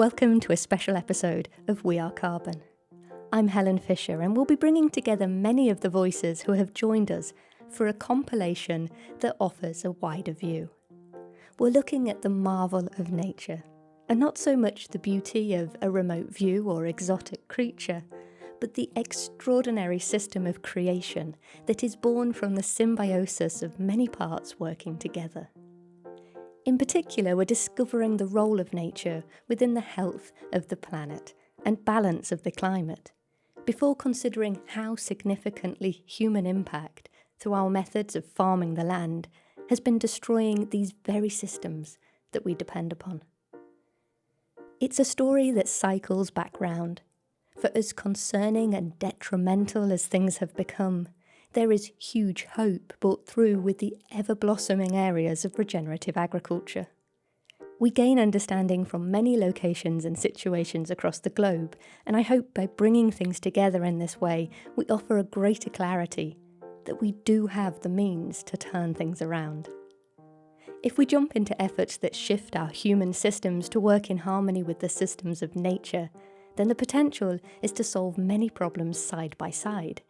Welcome to a special episode of We Are Carbon. I'm Helen Fisher, and we'll be bringing together many of the voices who have joined us for a compilation that offers a wider view. We're looking at the marvel of nature, and not so much the beauty of a remote view or exotic creature, but the extraordinary system of creation that is born from the symbiosis of many parts working together. In particular, we're discovering the role of nature within the health of the planet and balance of the climate, before considering how significantly human impact, through our methods of farming the land, has been destroying these very systems that we depend upon. It's a story that cycles back round. For as concerning and detrimental as things have become, there is huge hope brought through with the ever-blossoming areas of regenerative agriculture. We gain understanding from many locations and situations across the globe, and I hope by bringing things together in this way, we offer a greater clarity that we do have the means to turn things around. If we jump into efforts that shift our human systems to work in harmony with the systems of nature, then the potential is to solve many problems side by side,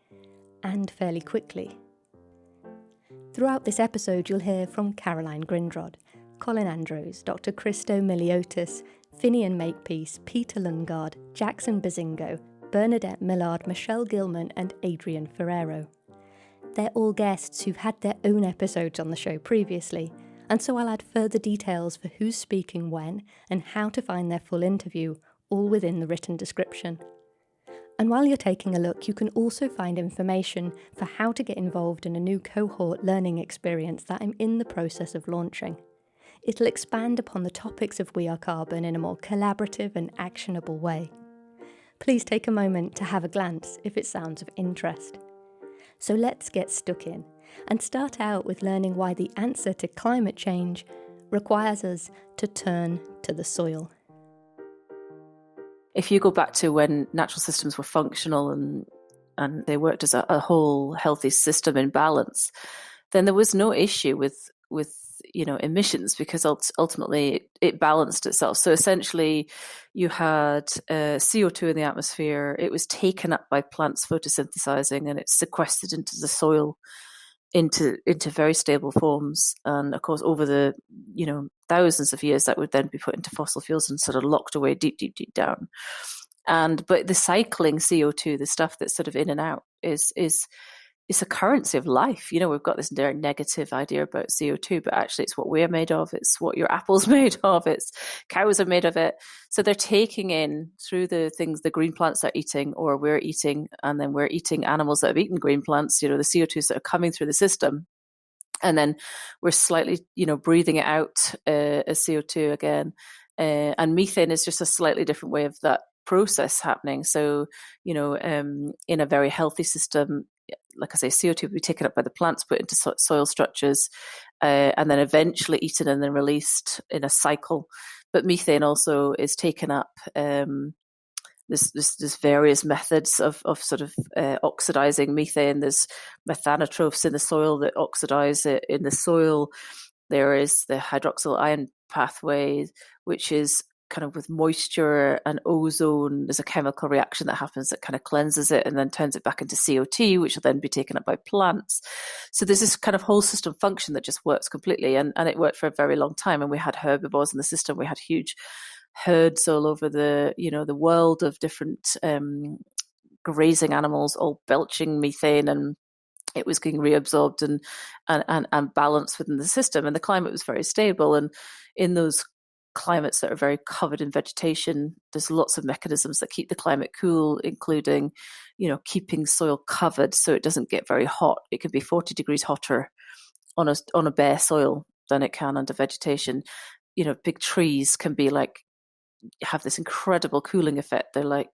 and fairly quickly. Throughout this episode, you'll hear from Caroline Grindrod, Colin Andrews, Dr. Christo Miliotis, Finian Makepeace, Peter Lundgard, Jackson Buzingo, Bernadette Millard, Michelle Gilman, and Adrian Ferrero. They're all guests who've had their own episodes on the show previously, and so I'll add further details for who's speaking when and how to find their full interview, all within the written description. And while you're taking a look, you can also find information for how to get involved in a new cohort learning experience that I'm in the process of launching. It'll expand upon the topics of We Are Carbon in a more collaborative and actionable way. Please take a moment to have a glance if it sounds of interest. So let's get stuck in and start out with learning why the answer to climate change requires us to turn to the soil. If you go back to when natural systems were functional and they worked as a whole healthy system in balance, then there was no issue with emissions, because ultimately it balanced itself. So essentially you had CO2 in the atmosphere. It was taken up by plants photosynthesizing, and it's sequestered into the soil into very stable forms. And of course, over the thousands of years, that would then be put into fossil fuels and sort of locked away deep down. But the cycling CO2, the stuff that's sort of in and out, is a currency of life. We've got this very negative idea about CO2, but actually it's what we're made of. It's what your apple's made of. It's cows are made of it. So they're taking in through the things the green plants are eating, or we're eating, and then we're eating animals that have eaten green plants, the CO2s that are coming through the system. And then we're slightly, breathing it out as CO2 again. And methane is just a slightly different way of that process happening. So, in a very healthy system, like I say, CO2 will be taken up by the plants, put into soil structures, and then eventually eaten and then released in a cycle. But methane also is taken up. There's various methods of sort of oxidizing methane. There's methanotrophs in the soil that oxidize it in the soil. There is the hydroxyl ion pathway, which is kind of with moisture and ozone. There's a chemical reaction that happens that kind of cleanses it and then turns it back into CO2, which will then be taken up by plants. So there's this kind of whole system function that just works completely, and it worked for a very long time. And we had herbivores in the system. We had huge herds all over the world of different grazing animals, all belching methane, and it was getting reabsorbed and balanced within the system. And the climate was very stable. And in those climates that are very covered in vegetation, there's lots of mechanisms that keep the climate cool, including, keeping soil covered so it doesn't get very hot. It can be 40 degrees hotter on a bare soil than it can under vegetation. Big trees can be have this incredible cooling effect. They're like,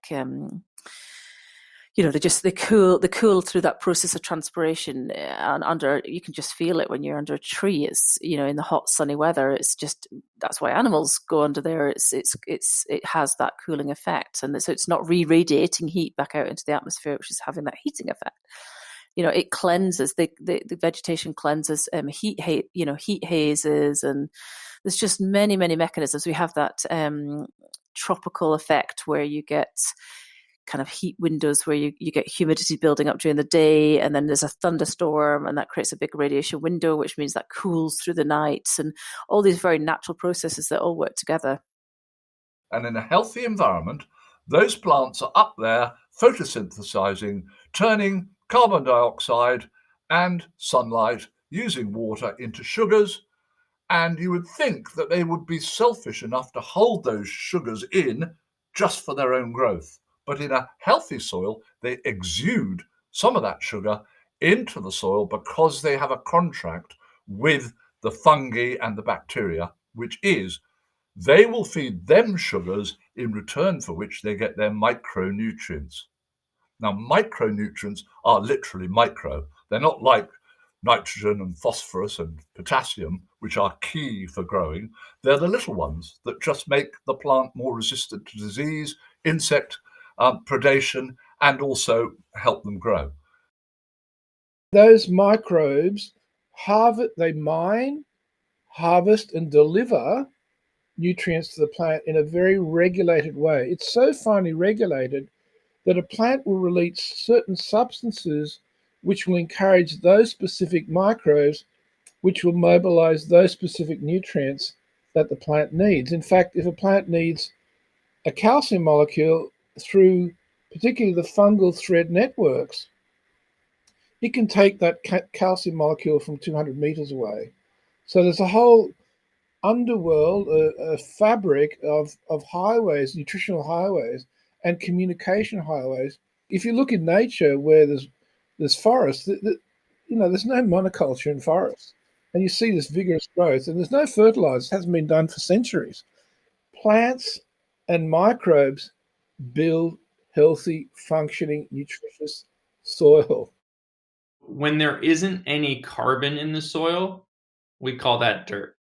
they cool through that process of transpiration. And you can just feel it when you're under a tree. It's, in the hot sunny weather, it's just, that's why animals go under there. It has that cooling effect. And so it's not re-radiating heat back out into the atmosphere, which is having that heating effect. It cleanses, the vegetation cleanses, heat hazes, and there's just many, many mechanisms. We have that tropical effect where you get kind of heat windows where you get humidity building up during the day, and then there's a thunderstorm, and that creates a big radiation window, which means that cools through the nights, and all these very natural processes that all work together. And in a healthy environment, those plants are up there photosynthesizing, turning carbon dioxide and sunlight using water into sugars. And you would think that they would be selfish enough to hold those sugars in just for their own growth. But in a healthy soil, they exude some of that sugar into the soil because they have a contract with the fungi and the bacteria, which is they will feed them sugars in return for which they get their micronutrients. Now, micronutrients are literally micro. They're not like nitrogen and phosphorus and potassium, which are key for growing. They're the little ones that just make the plant more resistant to disease, insect predation, and also help them grow. Those microbes they mine, harvest, and deliver nutrients to the plant in a very regulated way. It's so finely regulated that a plant will release certain substances which will encourage those specific microbes, which will mobilize those specific nutrients that the plant needs. In fact, if a plant needs a calcium molecule through particularly the fungal thread networks, it can take that calcium molecule from 200 meters away. So there's a whole underworld, a fabric of highways, nutritional highways, and communication highways. If you look in nature where there's forests, there's no monoculture in forests, and you see this vigorous growth, and there's no fertilizer. It hasn't been done for centuries. Plants and microbes build healthy, functioning, nutritious soil. When there isn't any carbon in the soil, we call that dirt.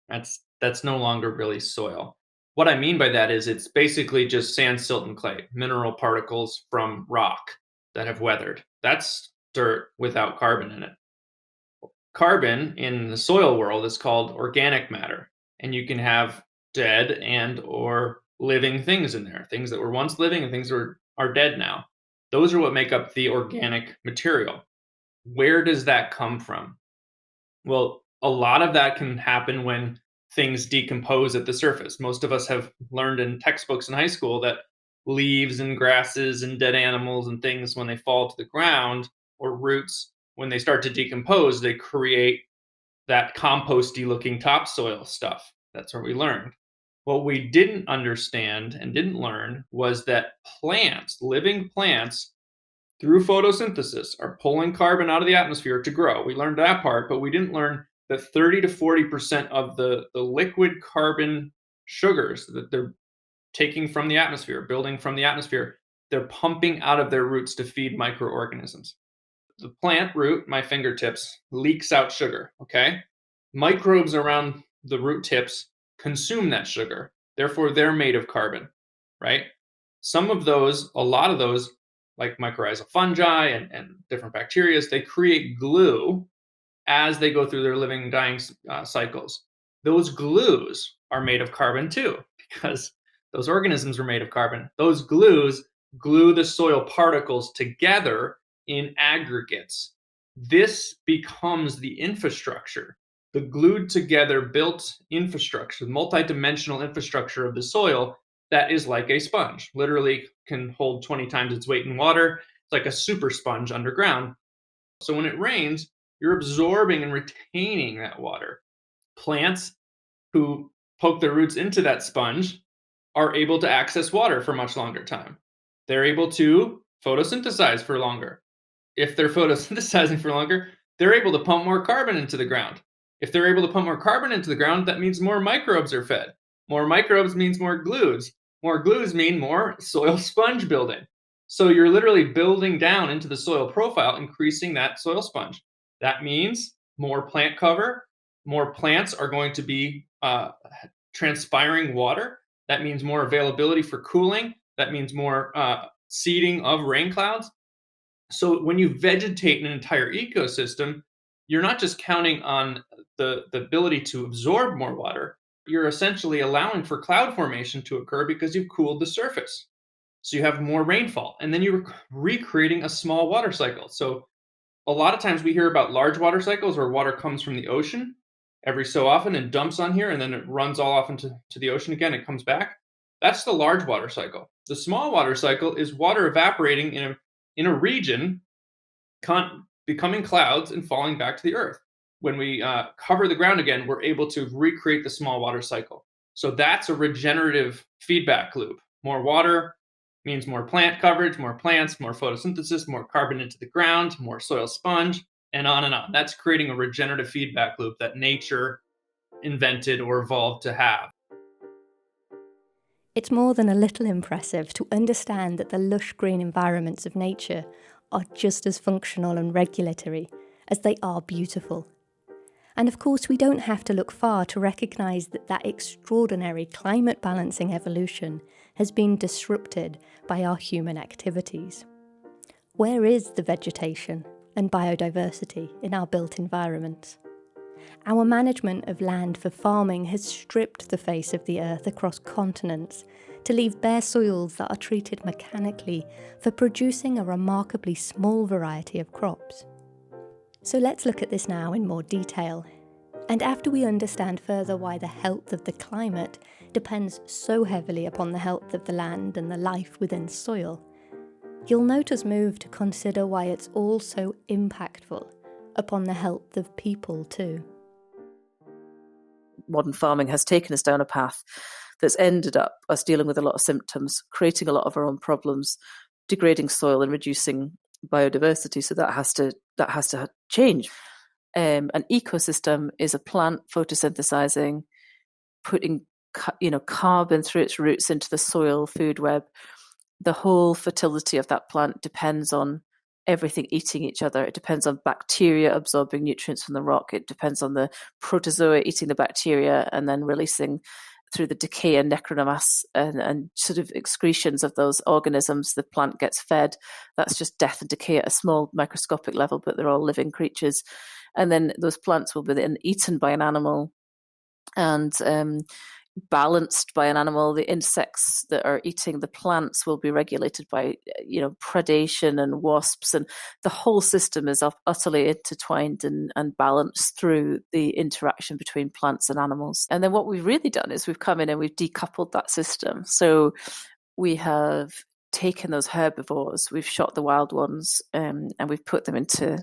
That's no longer really soil. What I mean by that is it's basically just sand, silt, and clay, mineral particles from rock that have weathered. That's dirt without carbon in it. Carbon in the soil world is called organic matter, and you can have dead and or living things in there, things that were once living and things that are dead now. Those are what make up the organic material. Where does that come from? Well, a lot of that can happen when things decompose at the surface. Most of us have learned in textbooks in high school that leaves and grasses and dead animals and things, when they fall to the ground, or roots, when they start to decompose, they create that composty looking topsoil stuff. That's what we learned. What we didn't understand and didn't learn was that plants, living plants, through photosynthesis, are pulling carbon out of the atmosphere to grow. We learned that part, but we didn't learn that 30 to 40% of the liquid carbon sugars that they're taking from the atmosphere, building from the atmosphere, they're pumping out of their roots to feed microorganisms. The plant root, my fingertips, leaks out sugar, okay? Microbes around the root tips consume that sugar. Therefore, they're made of carbon, right? Some of those, a lot of those, like mycorrhizal fungi and different bacteria, they create glue as they go through their living, dying cycles. Those glues are made of carbon too, because those organisms are made of carbon. Those glues glue the soil particles together in aggregates. This becomes the infrastructure, the glued together built infrastructure, multi-dimensional infrastructure of the soil that is like a sponge, literally can hold 20 times its weight in water. It's like a super sponge underground. So when it rains, you're absorbing and retaining that water. Plants who poke their roots into that sponge are able to access water for much longer time. They're able to photosynthesize for longer. If they're photosynthesizing for longer, they're able to pump more carbon into the ground. If they're able to pump more carbon into the ground, that means more microbes are fed. More microbes means more glues. More glues mean more soil sponge building. So you're literally building down into the soil profile, increasing that soil sponge. That means more plant cover. More plants are going to be transpiring water. That means more availability for cooling. That means more seeding of rain clouds. So when you vegetate an entire ecosystem, you're not just counting on the ability to absorb more water, you're essentially allowing for cloud formation to occur because you've cooled the surface. So you have more rainfall, and then you're recreating a small water cycle. So a lot of times we hear about large water cycles where water comes from the ocean every so often and dumps on here, and then it runs all off into the ocean again. It comes back. That's the large water cycle. The small water cycle is water evaporating in a region, becoming clouds and falling back to the earth. When we cover the ground again, we're able to recreate the small water cycle. So that's a regenerative feedback loop. More water means more plant coverage, more plants, more photosynthesis, more carbon into the ground, more soil sponge, and on and on. That's creating a regenerative feedback loop that nature invented or evolved to have. It's more than a little impressive to understand that the lush green environments of nature are just as functional and regulatory as they are beautiful. And of course, we don't have to look far to recognise that extraordinary climate balancing evolution has been disrupted by our human activities. Where is the vegetation and biodiversity in our built environments? Our management of land for farming has stripped the face of the earth across continents to leave bare soils that are treated mechanically for producing a remarkably small variety of crops. So let's look at this now in more detail. And after we understand further why the health of the climate depends so heavily upon the health of the land and the life within soil, you'll note us move to consider why it's all so impactful upon the health of people too. Modern farming has taken us down a path that's ended up us dealing with a lot of symptoms, creating a lot of our own problems, degrading soil and reducing biodiversity. So that has to change. An ecosystem is a plant photosynthesizing, putting carbon through its roots into the soil food web. The whole fertility of that plant depends on everything eating each other. It depends on bacteria absorbing nutrients from the rock. It depends on the protozoa eating the bacteria and then releasing through the decay and necronomass and sort of excretions of those organisms. The plant gets fed. That's just death and decay at a small microscopic level, but they're all living creatures. And then those plants will be then eaten by an animal and balanced by an animal. The insects that are eating the plants will be regulated by predation and wasps, and the whole system is utterly intertwined and balanced through the interaction between plants and animals. And then what we've really done is we've come in and we've decoupled that system. So we have taken those herbivores, we've shot the wild ones, and we've put them into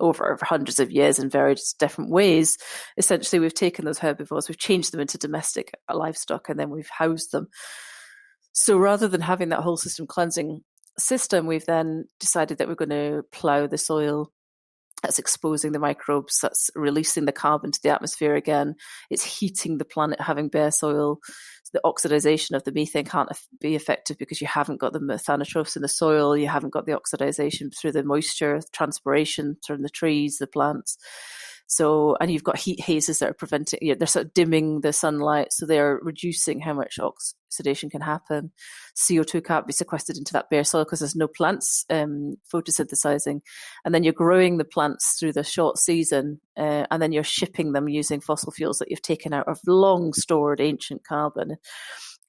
over hundreds of years in various different ways. Essentially, we've taken those herbivores, we've changed them into domestic livestock, and then we've housed them. So rather than having that whole system cleansing system, we've then decided that we're going to plough the soil. That's exposing the microbes, that's releasing the carbon to the atmosphere again. It's heating the planet, having bare soil. So the oxidization of the methane can't be effective because you haven't got the methanotrophs in the soil, you haven't got the oxidization through the moisture, transpiration from the trees, the plants. So, and you've got heat hazes that are preventing, they're sort of dimming the sunlight, so they're reducing how much oxidation can happen. CO2 can't be sequestered into that bare soil because there's no plants photosynthesizing. And then you're growing the plants through the short season, and then you're shipping them using fossil fuels that you've taken out of long stored ancient carbon.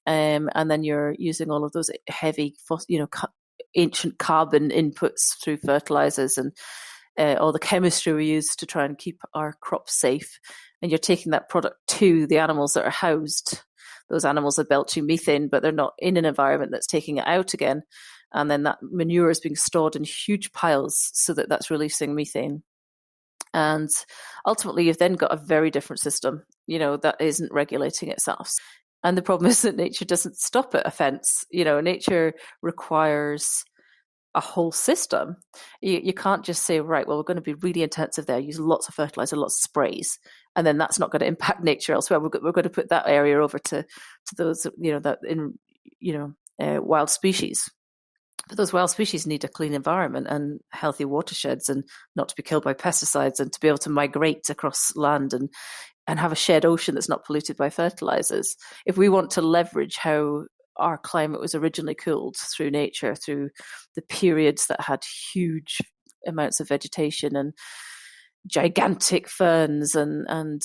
And then you're using all of those heavy, ancient carbon inputs through fertilizers and all the chemistry we use to try and keep our crops safe. And you're taking that product to the animals that are housed. Those animals are belching methane, but they're not in an environment that's taking it out again. And then that manure is being stored in huge piles so that that's releasing methane. And ultimately, you've then got a very different system, that isn't regulating itself. And the problem is that nature doesn't stop at a fence. Nature requires a whole system. You can't just say, right, well, we're going to be really intensive there, use lots of fertilizer, lots of sprays, and then that's not going to impact nature elsewhere. We're going to put that area over to those, that in, wild species. But those wild species need a clean environment and healthy watersheds and not to be killed by pesticides and to be able to migrate across land and have a shared ocean that's not polluted by fertilizers. If we want to leverage how our climate was originally cooled through nature, through the periods that had huge amounts of vegetation and gigantic ferns and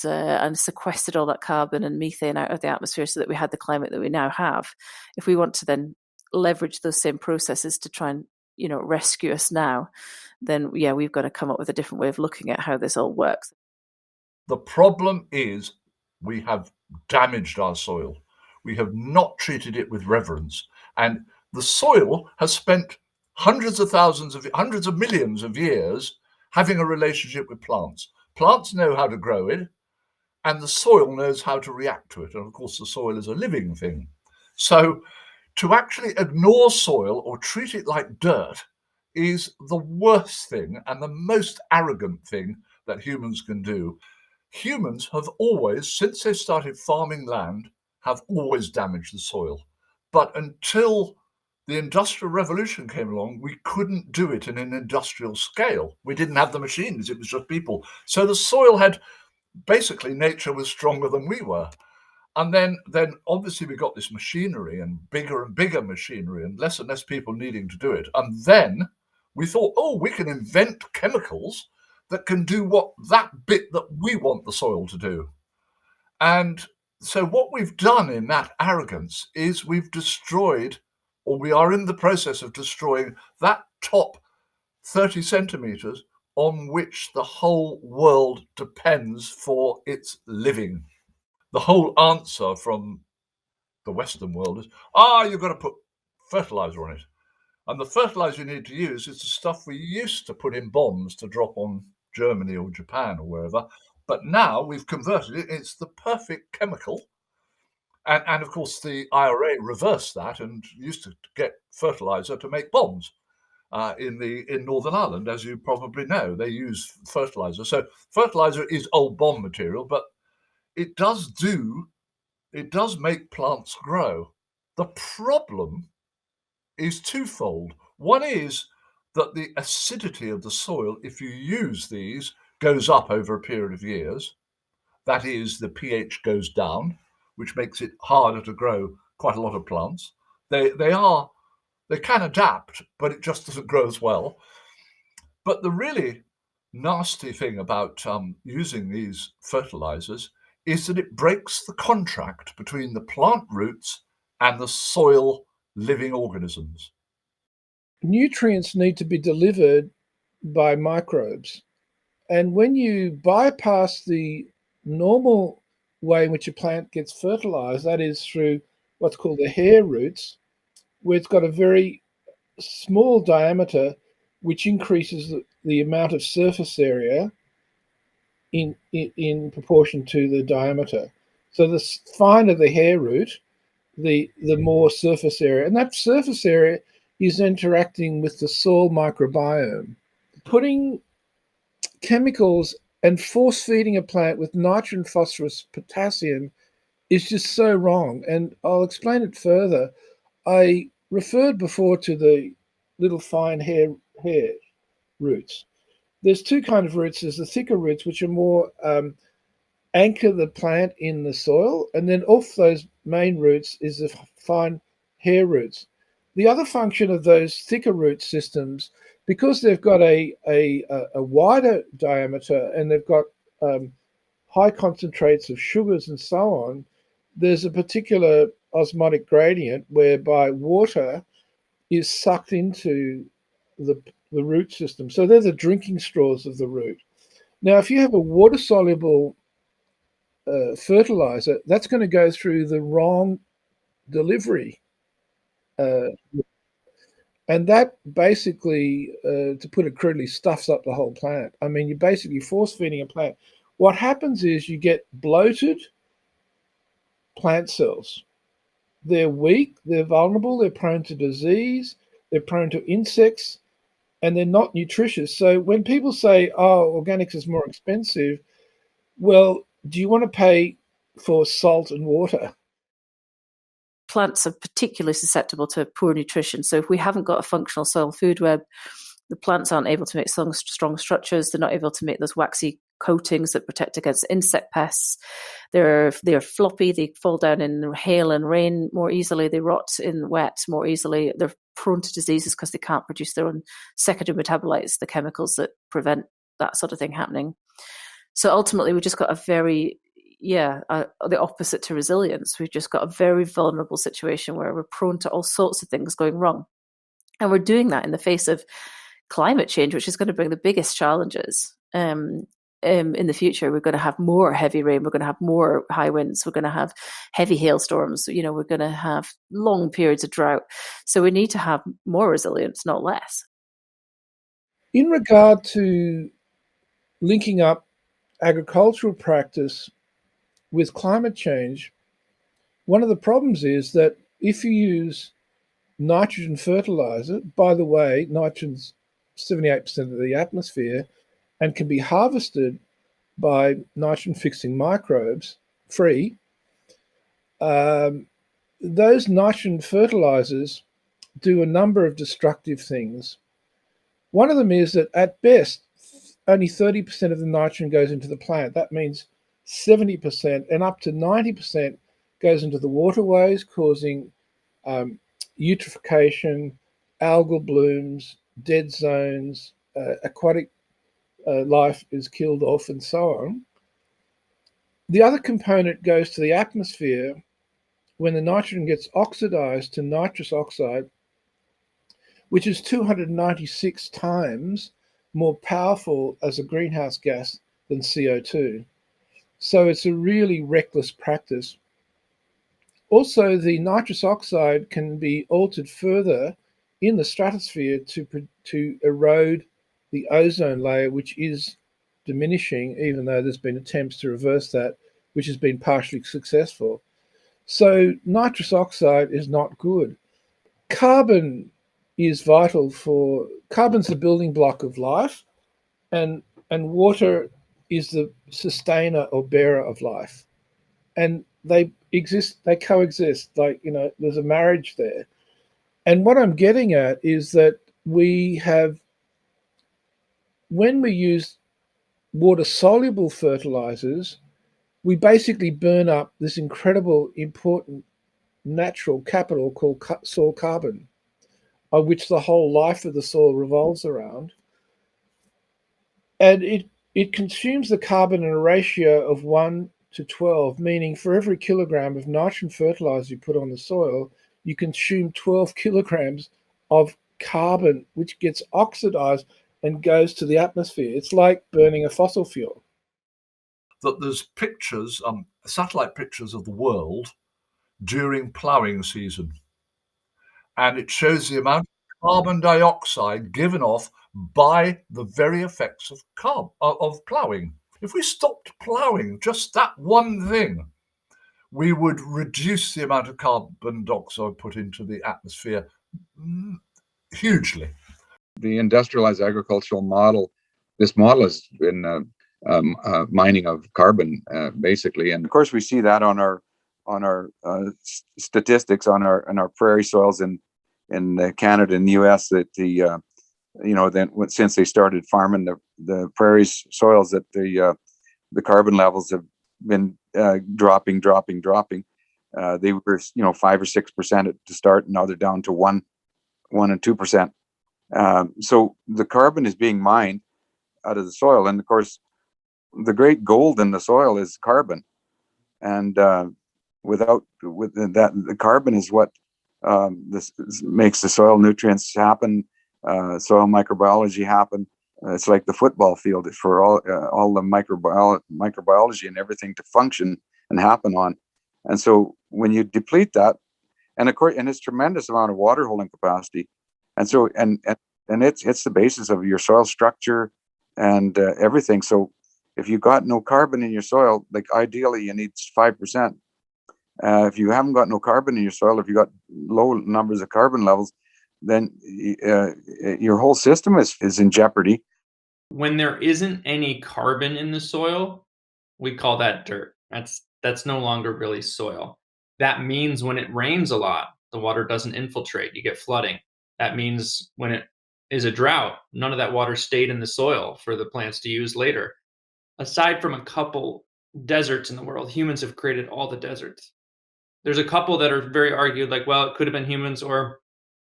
sequestered all that carbon and methane out of the atmosphere so that we had the climate that we now have. If we want to then leverage those same processes to try and, rescue us now, then we've got to come up with a different way of looking at how this all works. The problem is we have damaged our soil. We have not treated it with reverence. And the soil has spent hundreds of millions of years having a relationship with plants. Plants know how to grow it, and the soil knows how to react to it. And of course, the soil is a living thing. So to actually ignore soil or treat it like dirt is the worst thing and the most arrogant thing that humans can do. Humans have always, since they started farming land, have always damaged the soil. But until the Industrial Revolution came along, we couldn't do it in an industrial scale. We didn't have the machines, it was just people. So the soil had, basically, nature was stronger than we were. And then obviously we got this machinery and bigger machinery and less people needing to do it. And then we thought, we can invent chemicals that can do that bit that we want the soil to do. And so what we've done in that arrogance is we've destroyed, or we are in the process of destroying, that top 30 centimeters on which the whole world depends for its living. The whole answer from the Western world is, you've got to put fertilizer on it. And the fertilizer you need to use is the stuff we used to put in bombs to drop on Germany or Japan or wherever. But now we've converted it. It's the perfect chemical. And of course, the IRA reversed that and used to get fertilizer to make bombs in Northern Ireland, as you probably know. They use fertilizer. So fertilizer is old bomb material, but it does make plants grow. The problem is twofold. One is that the acidity of the soil, if you use these, goes up over a period of years. That is, the pH goes down, which makes it harder to grow quite a lot of plants. They can adapt, but it just doesn't grow as well. But the really nasty thing about using these fertilizers is that it breaks the contract between the plant roots and the soil living organisms. Nutrients need to be delivered by microbes. And when you bypass the normal way in which a plant gets fertilized, that is through what's called the hair roots, where it's got a very small diameter, which increases the amount of surface area in proportion to the diameter. So the finer the hair root, the more surface area. And that surface area is interacting with the soil microbiome. Putting chemicals and force feeding a plant with nitrogen, phosphorus, potassium is just so wrong. And I'll explain it further. I referred before to the little fine hair roots. There's two kinds of roots. There's the thicker roots, which are more anchor the plant in the soil, and then off those main roots is the fine hair roots. The other function of those thicker root systems, because they've got a wider diameter and they've got high concentrates of sugars and so on, there's a particular osmotic gradient whereby water is sucked into the root system. So they're the drinking straws of the root. Now, if you have a water-soluble fertilizer, that's going to go through the wrong delivery. And that basically, to put it crudely, stuffs up the whole plant. I mean, you're basically force-feeding a plant. What happens is you get bloated plant cells. They're weak, they're vulnerable, they're prone to disease, they're prone to insects, and they're not nutritious. So when people say, organics is more expensive, well, do you want to pay for salt and water? Plants are particularly susceptible to poor nutrition. So if we haven't got a functional soil food web, the plants aren't able to make strong structures. They're not able to make those waxy coatings that protect against insect pests. They're floppy. They fall down in hail and rain more easily. They rot in wet more easily. They're prone to diseases because they can't produce their own secondary metabolites, the chemicals that prevent that sort of thing happening. So ultimately, we just got a very, the opposite to resilience. We've just got a very vulnerable situation where we're prone to all sorts of things going wrong. And we're doing that in the face of climate change, which is going to bring the biggest challenges. In the future, we're going to have more heavy rain, we're going to have more high winds, we're going to have heavy hailstorms, we're going to have long periods of drought. So we need to have more resilience, not less. In regard to linking up agricultural practice with climate change, one of the problems is that if you use nitrogen fertilizer, by the way, nitrogen's 78% of the atmosphere and can be harvested by nitrogen-fixing microbes free, those nitrogen fertilizers do a number of destructive things. One of them is that at best, only 30% of the nitrogen goes into the plant. That means 70% and up to 90% goes into the waterways, causing eutrophication, algal blooms, dead zones, aquatic life is killed off, and so on. The other component goes to the atmosphere when the nitrogen gets oxidized to nitrous oxide, which is 296 times more powerful as a greenhouse gas than CO2. So it's a really reckless practice. Also, the nitrous oxide can be altered further in the stratosphere to erode the ozone layer, which is diminishing, even though there's been attempts to reverse that, which has been partially successful. So nitrous oxide is not good. Carbon is vital carbon's the building block of life, and water is the sustainer or bearer of life. And they coexist, there's a marriage there. And what I'm getting at is that when we use water-soluble fertilizers, we basically burn up this incredible, important natural capital called soil carbon, on which the whole life of the soil revolves around. And it consumes the carbon in a ratio of 1 to 12, meaning for every kilogram of nitrogen fertilizer you put on the soil, you consume 12 kilograms of carbon, which gets oxidized and goes to the atmosphere. It's like burning a fossil fuel. That there's pictures, satellite pictures of the world during ploughing season. And it shows the amount of carbon dioxide given off by the very effects of ploughing. If we stopped ploughing, just that one thing, we would reduce the amount of carbon dioxide put into the atmosphere hugely. The industrialized agricultural model, this model has been mining of carbon, basically, and of course we see that on our statistics on our prairie soils in Canada and the U.S. that since they started farming the prairie soils, that the carbon levels have been dropping. They were 5 or 6% to start, and now they're down to 1 and 2%. So the carbon is being mined out of the soil, and of course, the great gold in the soil is carbon, and with that, the carbon is what this makes the soil nutrients happen, soil microbiology happen. It's like the football field for all the microbiology and everything to function and happen on. And so when you deplete that, and of course, and it's tremendous amount of water holding capacity, and so and it's the basis of your soil structure and everything. So if you've got no carbon in your soil, like ideally you need 5%. If you haven't got no carbon in your soil, if you've got low numbers of carbon levels, then your whole system is in jeopardy. When there isn't any carbon in the soil, we call that dirt. That's no longer really soil. That means when it rains a lot, the water doesn't infiltrate. You get flooding. That means when it is a drought, none of that water stayed in the soil for the plants to use later. Aside from a couple deserts in the world, humans have created all the deserts. There's a couple that are very argued, like, well, it could have been humans, or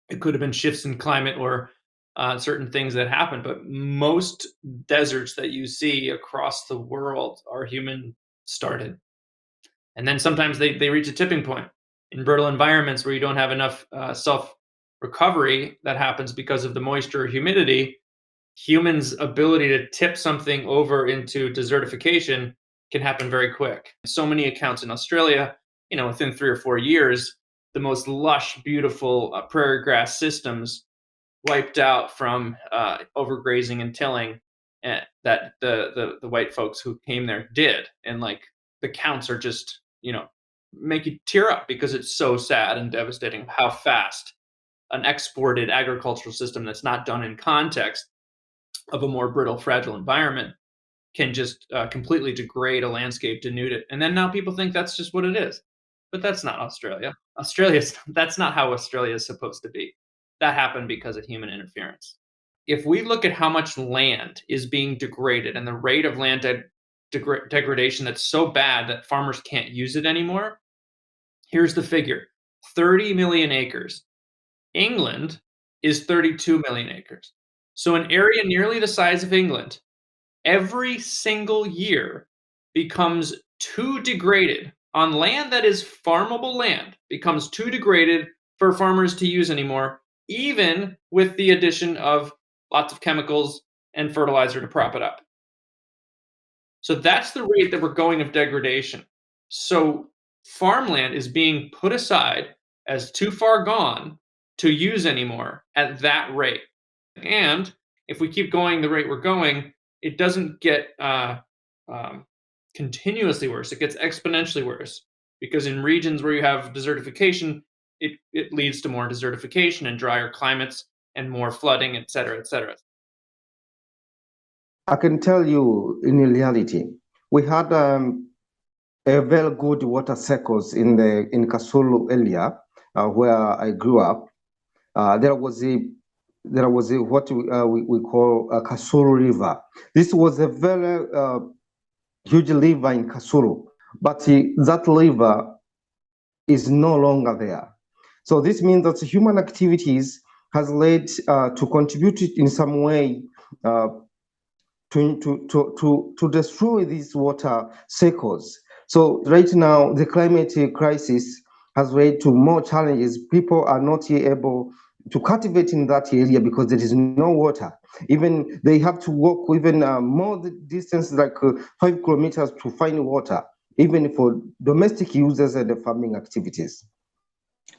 it could have been shifts in climate, or certain things that happen, but most deserts that you see across the world are human started. And then sometimes they reach a tipping point in brittle environments where you don't have enough self recovery that happens because of the moisture or humidity. Humans' ability to tip something over into desertification can happen very quick. So many accounts in Australia, within 3 or 4 years, the most lush, beautiful prairie grass systems wiped out from overgrazing and tilling that the white folks who came there did. And like the counts are just, make you tear up because it's so sad and devastating how fast an exported agricultural system that's not done in context of a more brittle, fragile environment can just completely degrade a landscape, denude it. And then now people think that's just what it is. But that's not Australia. That's not how Australia is supposed to be. That happened because of human interference. If we look at how much land is being degraded and the rate of land degradation that's so bad that farmers can't use it anymore, here's the figure: 30 million acres. England is 32 million acres. So an area nearly the size of England, every single year becomes too degraded on land that is farmable land, becomes too degraded for farmers to use anymore, even with the addition of lots of chemicals and fertilizer to prop it up. So that's the rate that we're going of degradation. So farmland is being put aside as too far gone to use anymore at that rate. And if we keep going the rate we're going, it doesn't get continuously worse. It gets exponentially worse, because in regions where you have desertification, it leads to more desertification and drier climates and more flooding, et cetera, et cetera. I can tell you in reality, we had a very good water cycles in Kasulu area where I grew up. There was what we call a Kasulu River. This was a very huge river in Kasulu, but that river is no longer there. So this means that human activities has led to contribute in some way to destroy these water cycles. So right now, the climate crisis has led to more challenges. People are not able to cultivate in that area because there is no water. Even they have to walk even more distance, like 5 kilometers to find water, even for domestic users and the farming activities.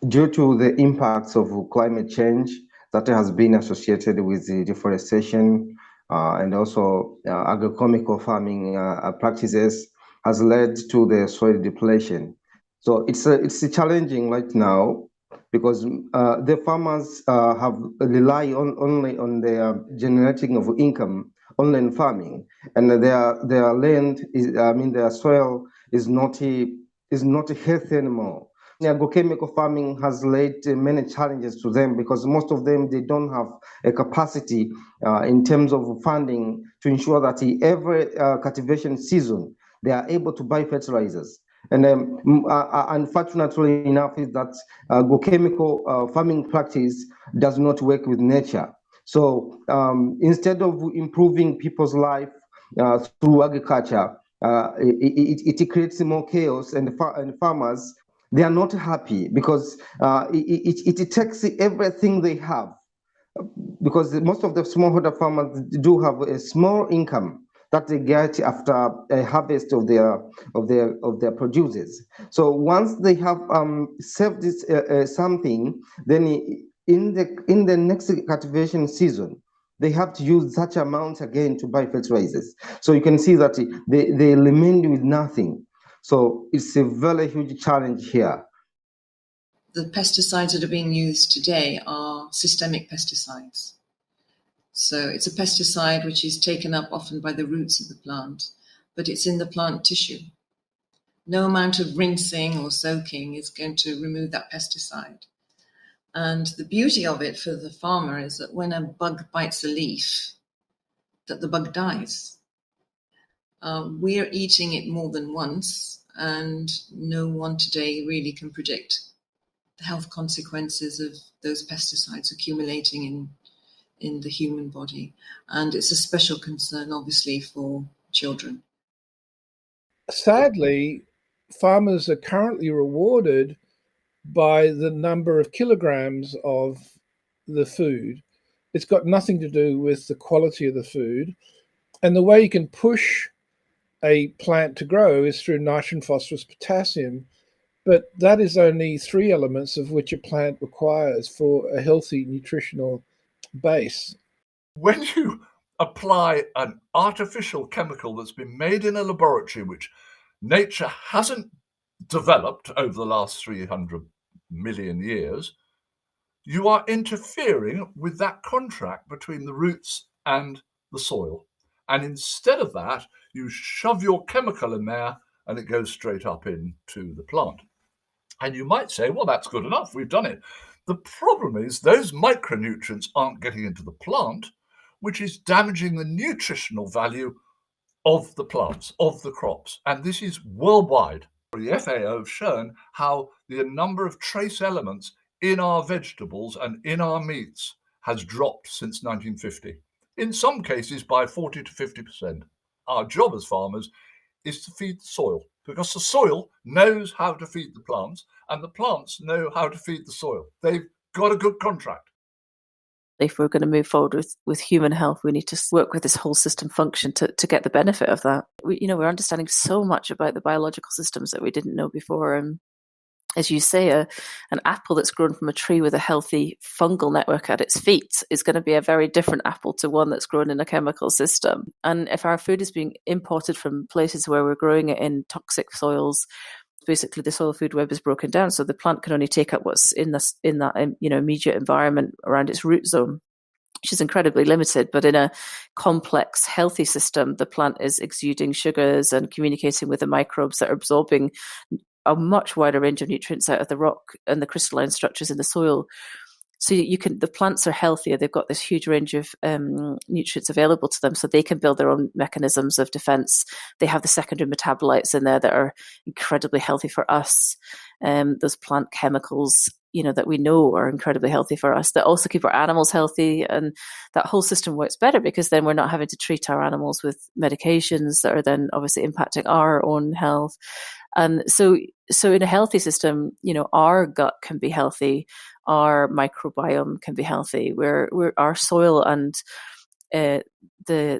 Due to the impacts of climate change that has been associated with the deforestation and also agrochemical farming practices, has led to the soil depletion. So it's challenging right now because the farmers have rely only on their generating of income only in farming, and their land is, their soil is not healthy anymore. Agrochemical farming has led many challenges to them because most of them, they don't have a capacity in terms of funding to ensure that every cultivation season they are able to buy fertilizers. And unfortunately enough is that agrochemical farming practice does not work with nature. So instead of improving people's life through agriculture, it creates more chaos, and farmers, they are not happy because it takes everything they have, because most of the smallholder farmers do have a small income that they get after a harvest of their produces. So once they have saved this something, then in the next cultivation season, they have to use such amount again to buy fertilizers. So you can see that they remain with nothing. So it's a very huge challenge here. The pesticides that are being used today are systemic pesticides. So it's a pesticide which is taken up often by the roots of the plant, but it's in the plant tissue. No amount of rinsing or soaking is going to remove that pesticide. And the beauty of it for the farmer is that when a bug bites a leaf, that the bug dies. We're eating it more than once, and no one today really can predict the health consequences of those pesticides accumulating in the human body. And it's a special concern, obviously, for children. Sadly, farmers are currently rewarded by the number of kilograms of the food. It's got nothing to do with the quality of the food. And the way you can push a plant to grow is through nitrogen, phosphorus, potassium. But that is only 3 elements of which a plant requires for a healthy nutritional base. When you apply an artificial chemical that's been made in a laboratory, which nature hasn't developed over the last 300 million years, you are interfering with that contract between the roots and the soil. And instead of that, you shove your chemical in there and it goes straight up into the plant. And you might say, well, that's good enough, we've done it. The problem is those micronutrients aren't getting into the plant, which is damaging the nutritional value of the plants, of the crops. And this is worldwide. The FAO have shown how the number of trace elements in our vegetables and in our meats has dropped since 1950, in some cases by 40 to 50%. Our job as farmers is to feed the soil, because the soil knows how to feed the plants and the plants know how to feed the soil. They've got a good contract. If we're going to move forward with human health, we need to work with this whole system function to get the benefit of that. We're understanding so much about the biological systems that we didn't know before. And as you say, an apple that's grown from a tree with a healthy fungal network at its feet is going to be a very different apple to one that's grown in a chemical system. And if our food is being imported from places where we're growing it in toxic soils, basically the soil food web is broken down, so the plant can only take up what's in that immediate environment around its root zone, which is incredibly limited. But in a complex, healthy system, the plant is exuding sugars and communicating with the microbes that are absorbing a much wider range of nutrients out of the rock and the crystalline structures in the soil. So the plants are healthier. They've got this huge range of nutrients available to them, so they can build their own mechanisms of defense. They have the secondary metabolites in there that are incredibly healthy for us. Those plant chemicals, that we know are incredibly healthy for us, that also keep our animals healthy. And that whole system works better because then we're not having to treat our animals with medications that are then obviously impacting our own health. And so in a healthy system, our gut can be healthy, our microbiome can be healthy. We're our soil and the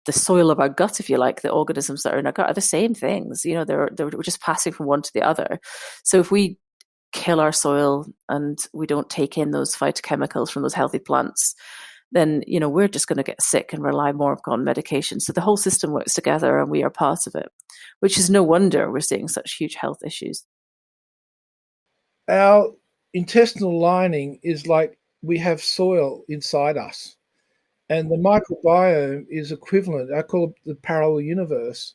soil of our gut, if you like, the organisms that are in our gut are the same things. We're just passing from one to the other. So if we kill our soil and we don't take in those phytochemicals from those healthy plants, then we're just going to get sick and rely more on medication. So the whole system works together and we are part of it, which is no wonder we're seeing such huge health issues. Our intestinal lining is like we have soil inside us, and the microbiome is equivalent. I call it the parallel universe,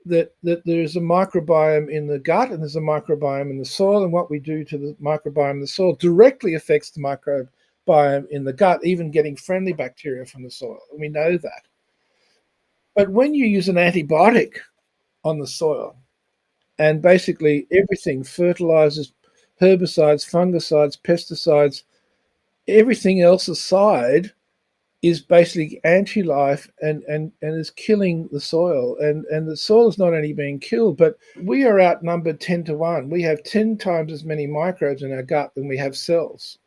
that there's a microbiome in the gut and there's a microbiome in the soil, and what we do to the microbiome in the soil directly affects the microbiome in the gut, even getting friendly bacteria from the soil. And we know that. But when you use an antibiotic on the soil, and basically everything, fertilizers, herbicides, fungicides, pesticides, everything else aside, is basically anti-life and is killing the soil. And the soil is not only being killed, but we are outnumbered 10 to 1. We have 10 times as many microbes in our gut than we have cells.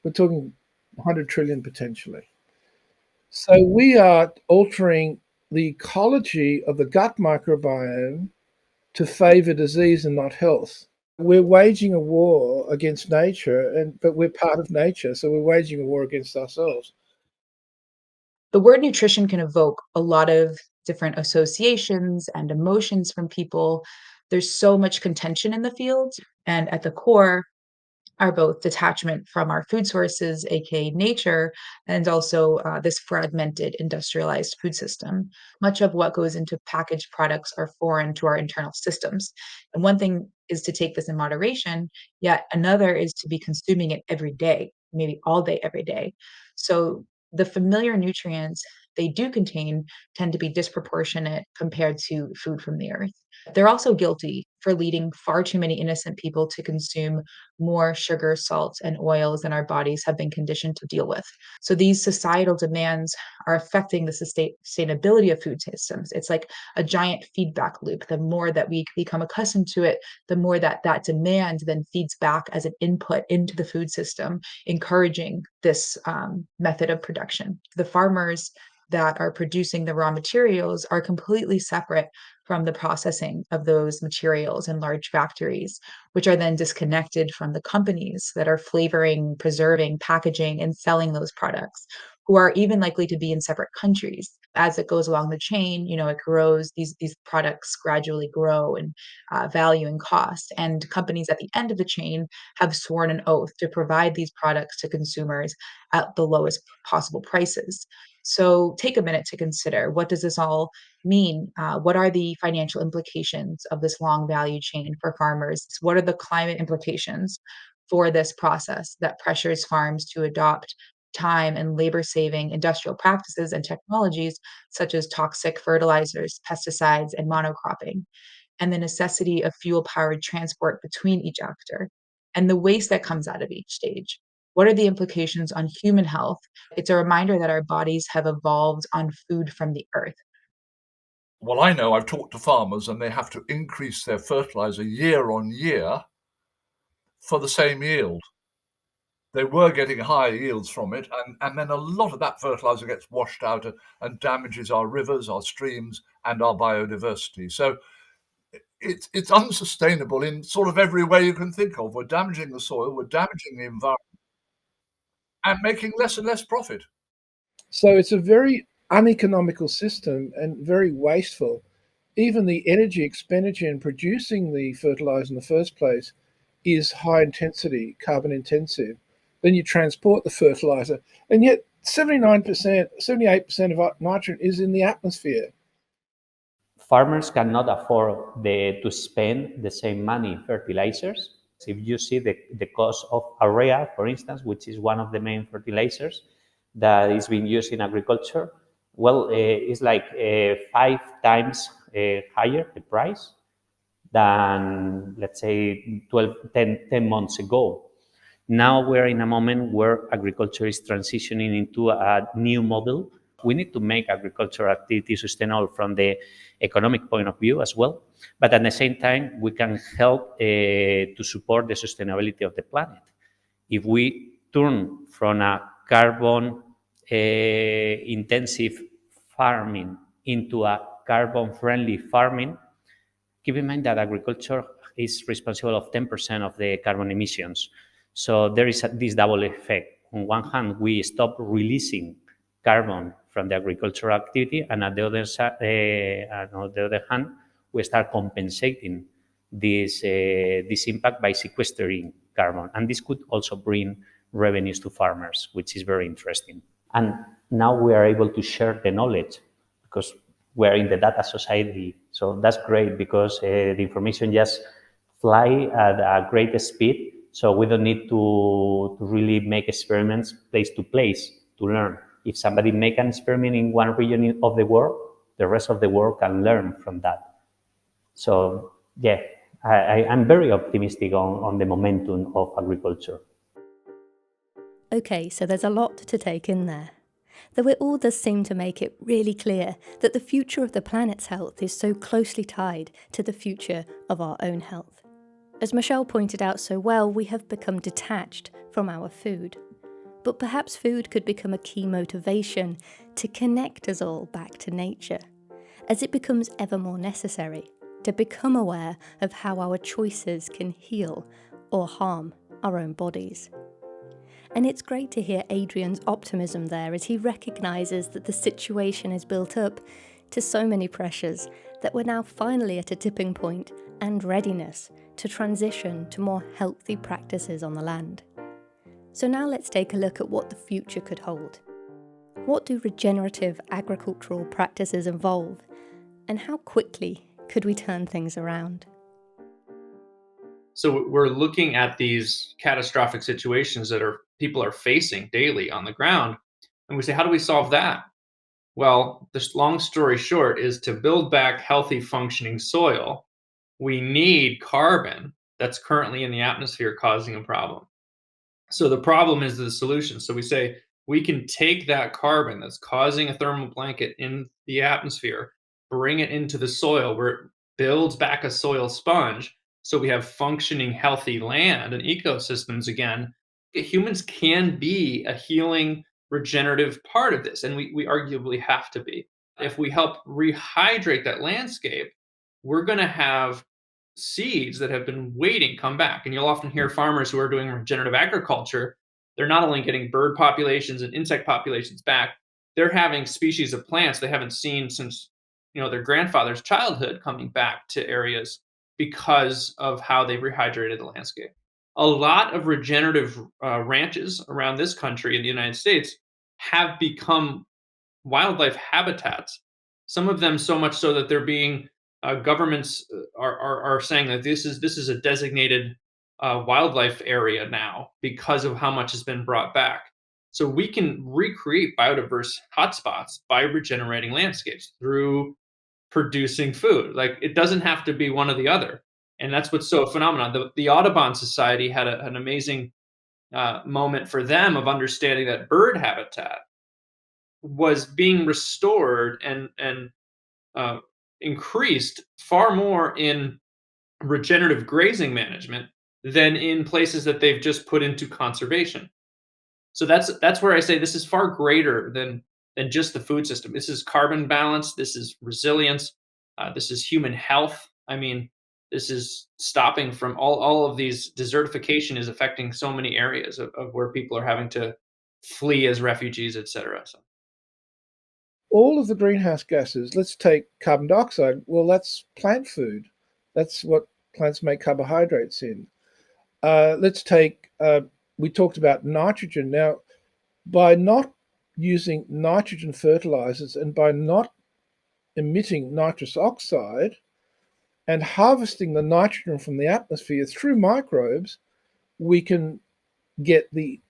We're talking 100 trillion potentially. So we are altering the ecology of the gut microbiome to favor disease and not health. We're waging a war against nature, but we're part of nature, so we're waging a war against ourselves. The word nutrition can evoke a lot of different associations and emotions from people. There's so much contention in the field, and at the core are both detachment from our food sources, aka nature, and also this fragmented industrialized food system. Much of what goes into packaged products are foreign to our internal systems. And one thing is to take this in moderation, yet another is to be consuming it every day, maybe all day, every day. So the familiar nutrients they do contain tend to be disproportionate compared to food from the earth. They're also guilty for leading far too many innocent people to consume more sugar, salt, and oils than our bodies have been conditioned to deal with. So these societal demands are affecting the sustainability of food systems. It's like a giant feedback loop. The more that we become accustomed to it, the more that demand then feeds back as an input into the food system, encouraging this method of production. The farmers that are producing the raw materials are completely separate from the processing of those materials in large factories, which are then disconnected from the companies that are flavoring, preserving, packaging, and selling those products, who are even likely to be in separate countries. As it goes along the chain, it grows, these products gradually grow in value and cost. And companies at the end of the chain have sworn an oath to provide these products to consumers at the lowest possible prices. So take a minute to consider, what does this all mean? What are the financial implications of this long value chain for farmers? What are the climate implications for this process that pressures farms to adopt time and labor saving industrial practices and technologies such as toxic fertilizers, pesticides, and monocropping, and the necessity of fuel powered transport between each actor, and the waste that comes out of each stage? What are the implications on human health? It's a reminder that our bodies have evolved on food from the earth. Well, I know I've talked to farmers and they have to increase their fertilizer year on year for the same yield. They were getting higher yields from it, and then a lot of that fertilizer gets washed out and damages our rivers, our streams, and our biodiversity. So it's unsustainable in sort of every way you can think of. We're damaging the soil, we're damaging the environment, and making less and less profit. So it's a very uneconomical system and very wasteful. Even the energy expenditure in producing the fertilizer in the first place is high intensity, carbon intensive. Then you transport the fertilizer, and yet 79%, 78% of nitrogen is in the atmosphere. Farmers cannot afford to spend the same money in fertilizers. If you see the cost of urea, for instance, which is one of the main fertilizers that is being used in agriculture, well, it's like 5 times higher, the price, than, let's say, 10 months ago. Now we're in a moment where agriculture is transitioning into a new model. We need to make agricultural activity sustainable from the economic point of view as well, but at the same time, we can help to support the sustainability of the planet. If we turn from a carbon intensive farming into a carbon friendly farming, keep in mind that agriculture is responsible of 10% of the carbon emissions. So there is this double effect. On one hand, we stop releasing carbon from the agricultural activity, and on the other hand, we start compensating this impact by sequestering carbon. And this could also bring revenues to farmers, which is very interesting. And now we are able to share the knowledge because we're in the data society. So that's great because the information just fly at a great speed. So we don't need to really make experiments place to place to learn. If somebody make an experiment in one region of the world, the rest of the world can learn from that. So yeah, I'm very optimistic on the momentum of agriculture. Okay, so there's a lot to take in there. Though it all does seem to make it really clear that the future of the planet's health is so closely tied to the future of our own health. As Michelle pointed out so well, we have become detached from our food. But perhaps food could become a key motivation to connect us all back to nature, as it becomes ever more necessary to become aware of how our choices can heal or harm our own bodies. And it's great to hear Adrian's optimism there as he recognises that the situation is built up to so many pressures that we're now finally at a tipping point and readiness to transition to more healthy practices on the land. So now let's take a look at what the future could hold. What do regenerative agricultural practices involve, and how quickly could we turn things around? So we're looking at these catastrophic situations that people are facing daily on the ground, and we say, how do we solve that? Well, the long story short is to build back healthy functioning soil we need carbon that's currently in the atmosphere causing a problem. So the problem is the solution. So we say we can take that carbon that's causing a thermal blanket in the atmosphere, bring it into the soil where it builds back a soil sponge. So we have functioning, healthy land and ecosystems again. Humans can be a healing, regenerative part of this, and we arguably have to be. If we help rehydrate that landscape, we're going to have seeds that have been waiting come back. And you'll often hear farmers who are doing regenerative agriculture, they're not only getting bird populations and insect populations back, they're having species of plants they haven't seen since their grandfather's childhood coming back to areas because of how they've rehydrated the landscape. A lot of regenerative ranches around this country in the United States have become wildlife habitats. Some of them so much so that they're being governments are saying that this is a designated wildlife area now because of how much has been brought back. So we can recreate biodiverse hotspots by regenerating landscapes through producing food. Like, it doesn't have to be one or the other, and that's what's so phenomenal. The Audubon Society had an amazing moment for them of understanding that bird habitat was being restored and increased far more in regenerative grazing management than in places that they've just put into conservation. So that's where I say this is far greater than just the food system. This is carbon balance. This is resilience. This is human health. I mean, this is stopping from all of these. Desertification is affecting so many areas of where people are having to flee as refugees, etc. So. All of the greenhouse gases, let's take carbon dioxide. Well, that's plant food. That's what plants make carbohydrates in. Let's take, we talked about nitrogen. Now, by not using nitrogen fertilizers and by not emitting nitrous oxide and harvesting the nitrogen from the atmosphere through microbes, we can get the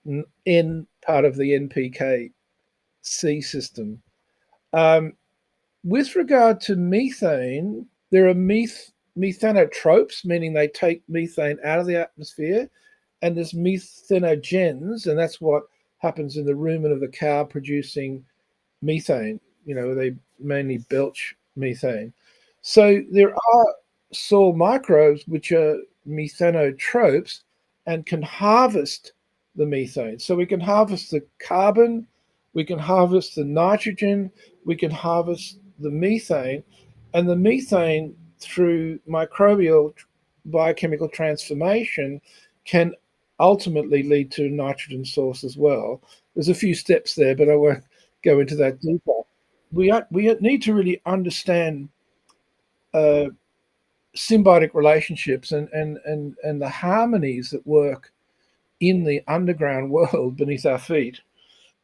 N part of the NPK C system. With regard to methane, there are methanotropes, meaning they take methane out of the atmosphere, and there's methanogens, and that's what happens in the rumen of the cow producing methane. They mainly belch methane. So there are soil microbes which are methanotropes and can harvest the methane. So we can harvest the carbon, we can harvest the nitrogen, we can harvest the methane, and the methane through microbial biochemical transformation can ultimately lead to a nitrogen source as well. There's a few steps there, but I won't go into that deeper. We need to really understand symbiotic relationships and the harmonies that work in the underground world beneath our feet.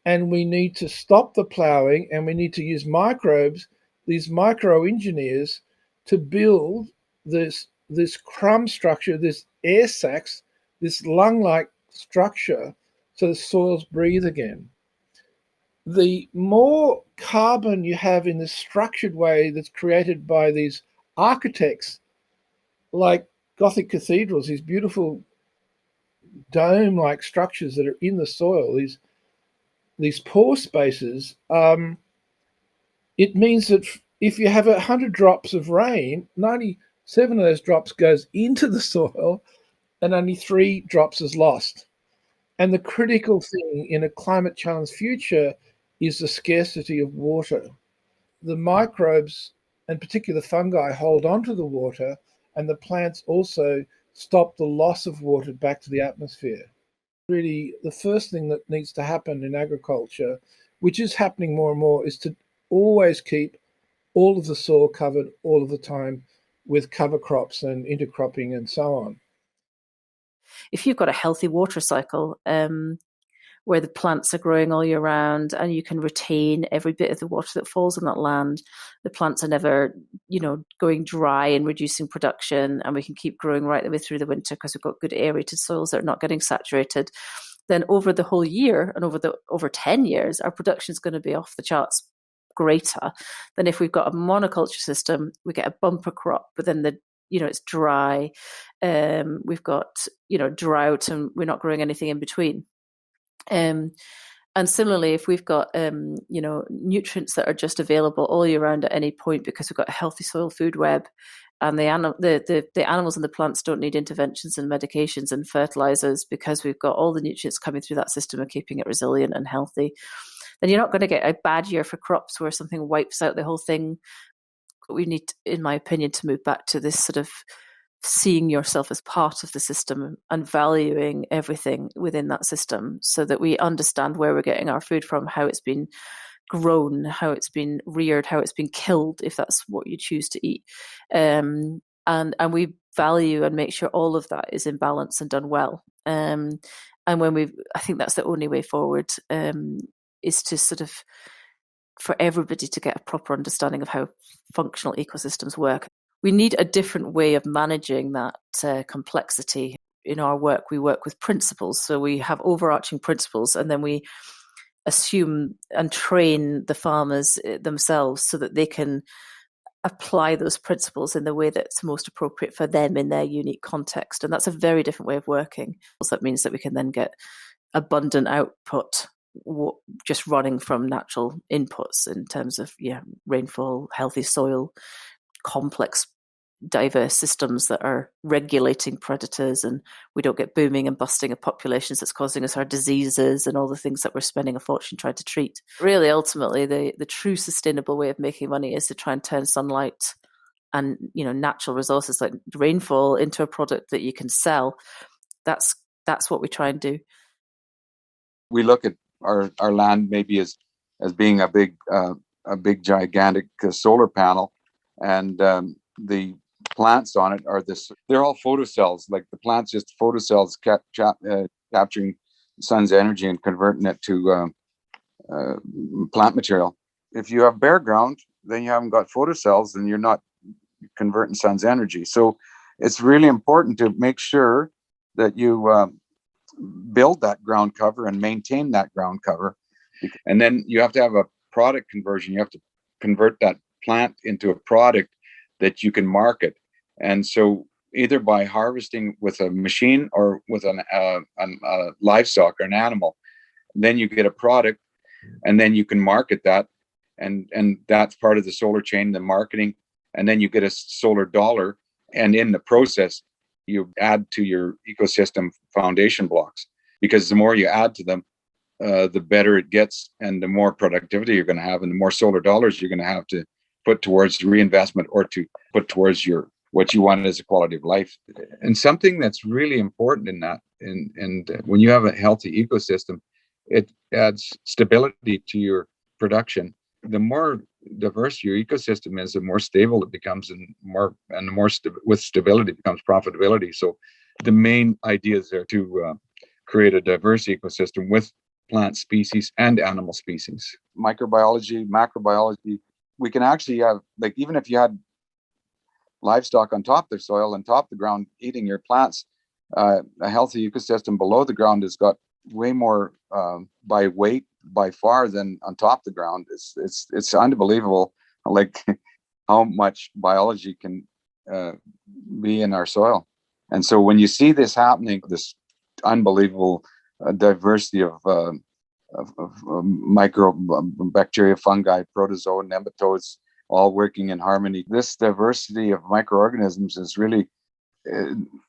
And we need to stop the ploughing, and we need to use microbes, these micro-engineers, to build this crumb structure, this air sacs, this lung-like structure, so the soils breathe again. The more carbon you have in this structured way that's created by these architects, like Gothic cathedrals, these beautiful dome-like structures that are in the soil, these pore spaces, it means that if you have 100 drops of rain, 97 of those drops goes into the soil and only 3 drops is lost. And the critical thing in a climate challenged future is the scarcity of water. The microbes, and particularly the fungi, hold onto the water, and the plants also stop the loss of water back to the atmosphere. Really, the first thing that needs to happen in agriculture, which is happening more and more, is to always keep all of the soil covered all of the time with cover crops and intercropping and so on. If you've got a healthy water cycle, where the plants are growing all year round and you can retain every bit of the water that falls on that land, the plants are never, going dry and reducing production, and we can keep growing right the way through the winter because we've got good aerated soils that are not getting saturated, then over the whole year and over 10 years, our production is going to be off the charts greater than if we've got a monoculture system. We get a bumper crop, but then the it's dry. We've got, drought, and we're not growing anything in between. And similarly, if we've got, nutrients that are just available all year round at any point because we've got a healthy soil food web, and the animals and the plants don't need interventions and medications and fertilizers because we've got all the nutrients coming through that system and keeping it resilient and healthy, then you're not going to get a bad year for crops where something wipes out the whole thing. We need, in my opinion, to move back to this sort of seeing yourself as part of the system and valuing everything within that system so that we understand where we're getting our food from, how it's been grown, how it's been reared, how it's been killed, if that's what you choose to eat. And we value and make sure all of that is in balance and done well. And I think that's the only way forward, is to sort of, for everybody to get a proper understanding of how functional ecosystems work. We need a different way of managing that complexity. In our work, we work with principles. So we have overarching principles, and then we assume and train the farmers themselves so that they can apply those principles in the way that's most appropriate for them in their unique context. And that's a very different way of working. So that means that we can then get abundant output just running from natural inputs in terms of rainfall, healthy soil, complex diverse systems that are regulating predators, and we don't get booming and busting of populations that's causing us our diseases and all the things that we're spending a fortune trying to treat. Really, ultimately, the true sustainable way of making money is to try and turn sunlight and natural resources like rainfall into a product that you can sell. That's what we try and do. We look at our land maybe as being a big gigantic solar panel, and the plants on it are they're all photocells. Like the plants, just photocells capturing sun's energy and converting it to plant material. If you have bare ground, then you haven't got photocells, and you're not converting sun's energy. So it's really important to make sure that you build that ground cover and maintain that ground cover. And then you have to have a product conversion. You have to convert that plant into a product that you can market. And so either by harvesting with a machine or with a livestock or an animal, then you get a product, and then you can market that. And that's part of the solar chain, the marketing. And then you get a solar dollar. And in the process, you add to your ecosystem foundation blocks, because the more you add to them, the better it gets, and the more productivity you're going to have, and the more solar dollars you're going to have to put towards reinvestment or to put towards what you want as a quality of life. And something that's really important in that, and when you have a healthy ecosystem, it adds stability to your production. The more diverse your ecosystem is, the more stable it becomes, with stability becomes profitability. So the main ideas are to create a diverse ecosystem with plant species and animal species. Microbiology, macrobiology, we can actually have, like, even if you had livestock on top of the soil and top of the ground eating your plants, a healthy ecosystem below the ground has got way more by weight by far than on top of the ground. It's unbelievable, like how much biology can be in our soil. And so when you see this happening, this unbelievable diversity of microbacteria, fungi, protozoa, nematodes, all working in harmony, this diversity of microorganisms is really,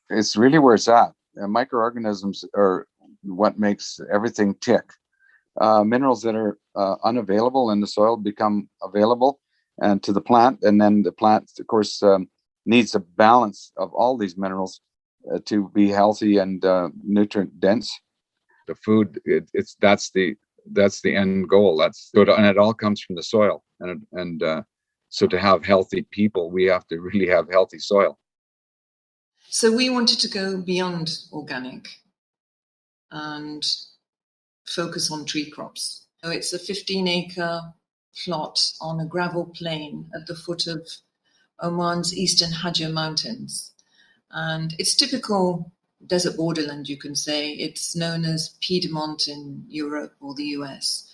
it's really where it's at. Microorganisms are what makes everything tick. Minerals that are unavailable in the soil become available and to the plant, and then the plant, of course, needs a balance of all these minerals to be healthy and nutrient dense. The food, that's the end goal. And it all comes from the soil. And so to have healthy people, we have to really have healthy soil. So we wanted to go beyond organic and focus on tree crops. So it's a 15-acre plot on a gravel plain at the foot of Oman's eastern Hajar Mountains. And it's typical desert borderland, you can say. It's known as Piedmont in Europe or the US.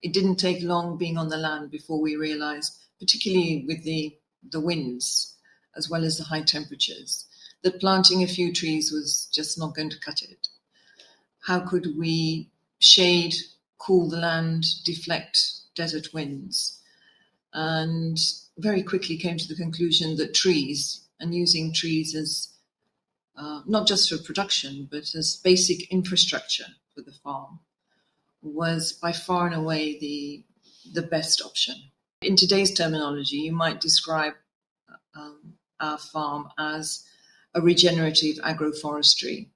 It didn't take long being on the land before we realized, particularly with the winds as well as the high temperatures, that planting a few trees was just not going to cut it. How could we shade, cool the land, deflect desert winds? And very quickly came to the conclusion that trees, and using trees as not just for production, but as basic infrastructure for the farm, was by far and away the best option. In today's terminology, you might describe our farm as a regenerative agroforestry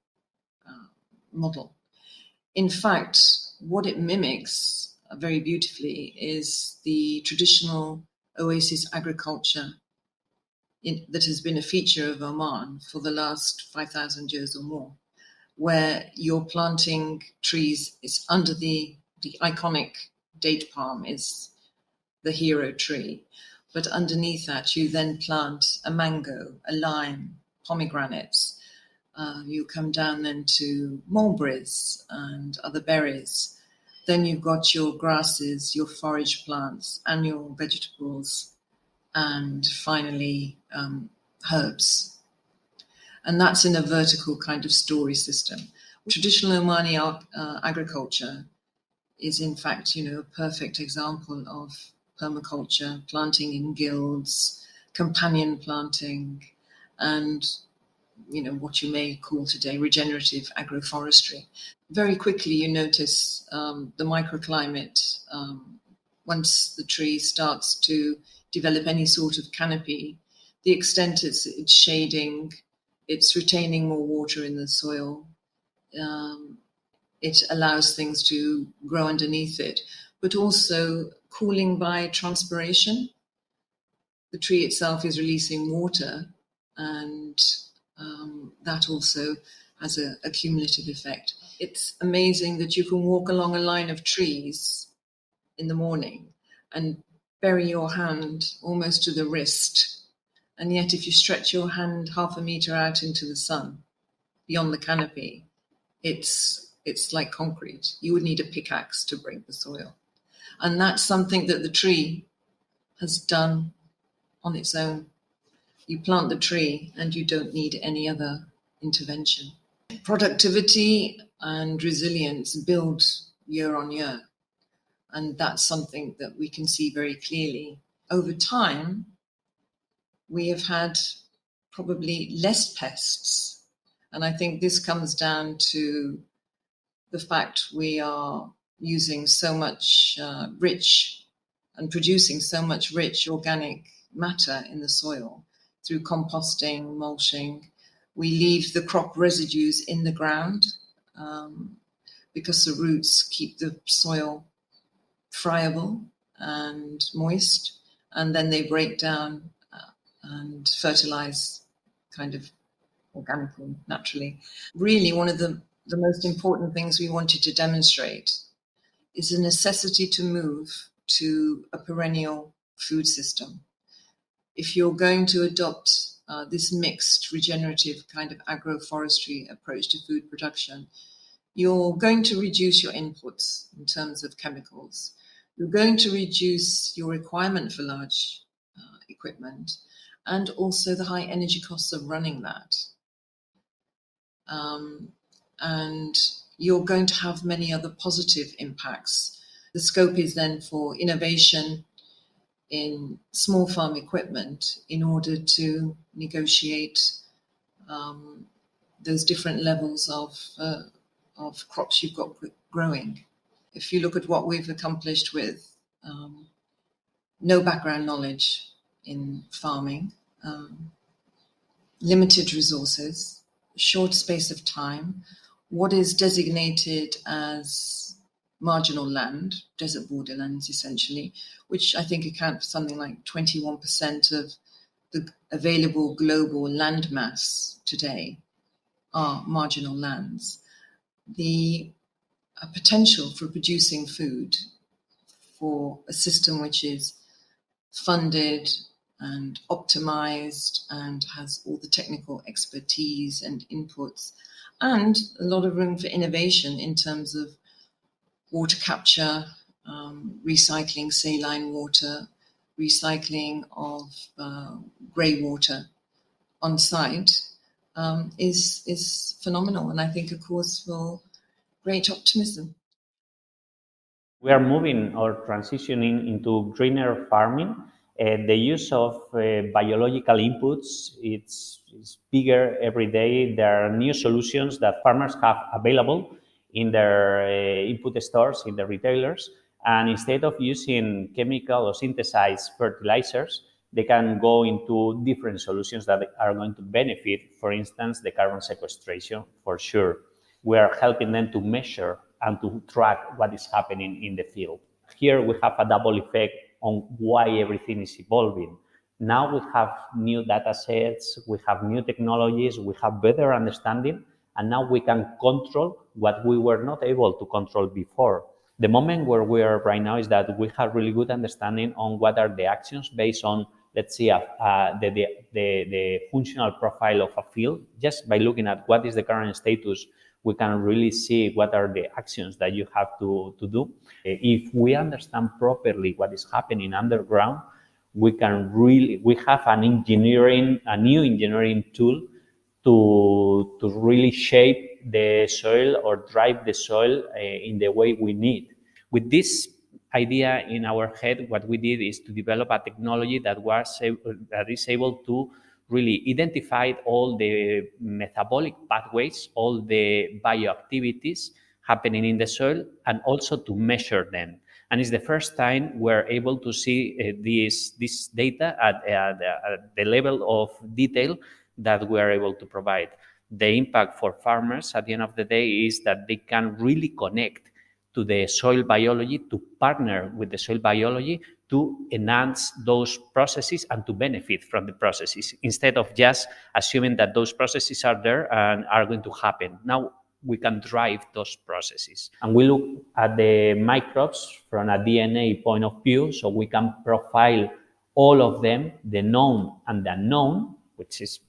model. In fact, what it mimics very beautifully is the traditional oasis agriculture that has been a feature of Oman for the last 5,000 years or more, where you're planting trees. It's under the iconic date palm is the hero tree, but underneath that you then plant a mango, a lime, pomegranates. You come down then to mulberries and other berries. Then you've got your grasses, your forage plants, annual vegetables, and finally herbs. And that's in a vertical kind of story system. Traditional Omani agriculture is in fact, a perfect example of permaculture, planting in guilds, companion planting, and what you may call today regenerative agroforestry. Very quickly you notice the microclimate. Once the tree starts to develop any sort of canopy, the extent it's shading, it's retaining more water in the soil, it allows things to grow underneath it, but also cooling by transpiration. The tree itself is releasing water, and that also has a cumulative effect. It's amazing that you can walk along a line of trees in the morning and bury your hand almost to the wrist, and yet if you stretch your hand half a meter out into the sun, beyond the canopy, it's like concrete. You would need a pickaxe to break the soil. And that's something that the tree has done on its own. You plant the tree and you don't need any other intervention. Productivity and resilience build year on year. And that's something that we can see very clearly. Over time, we have had probably less pests. And I think this comes down to the fact we are using so much rich and producing so much rich organic matter in the soil through composting, mulching. We leave the crop residues in the ground because the roots keep the soil friable and moist, and then they break down and fertilize kind of organically, naturally. Really, one of the most important things we wanted to demonstrate is the necessity to move to a perennial food system. If you're going to adopt this mixed regenerative kind of agroforestry approach to food production, you're going to reduce your inputs in terms of chemicals. You're going to reduce your requirement for large equipment and also the high energy costs of running that. And you're going to have many other positive impacts. The scope is then for innovation in small farm equipment in order to negotiate those different levels of crops you've got growing. If you look at what we've accomplished with no background knowledge in farming, limited resources, short space of time, what is designated as marginal land, desert borderlands essentially, which I think account for something like 21% of the available global land mass today are marginal lands. The potential for producing food for a system which is funded and optimized and has all the technical expertise and inputs, and a lot of room for innovation in terms of water capture, recycling saline water, recycling of grey water, on site is phenomenal, and I think a cause for great optimism. We are moving or transitioning into greener farming. The use of biological inputs it's bigger every day. There are new solutions that farmers have available in their input stores, in the retailers. And instead of using chemical or synthesized fertilizers, they can go into different solutions that are going to benefit, for instance, the carbon sequestration for sure. We are helping them to measure and to track what is happening in the field. Here we have a double effect on why everything is evolving. Now we have new data sets, we have new technologies, we have better understanding, and now we can control what we were not able to control before. The moment where we are right now is that we have really good understanding on what are the actions based on, let's see, the functional profile of a field. Just by looking at what is the current status, we can really see what are the actions that you have to do. If we understand properly what is happening underground, we have a new engineering tool to really shape the soil or drive the soil in the way we need. With this idea in our head, what we did is to develop a technology that is able to really identify all the metabolic pathways, all the bioactivities happening in the soil, and also to measure them. And it's the first time we're able to see this data at the level of detail that we are able to provide. The impact for farmers at the end of the day is that they can really connect to the soil biology, to partner with the soil biology to enhance those processes and to benefit from the processes, instead of just assuming that those processes are there and are going to happen. Now we can drive those processes. And we look at the microbes from a DNA point of view, so we can profile all of them, the known and the unknown, which is,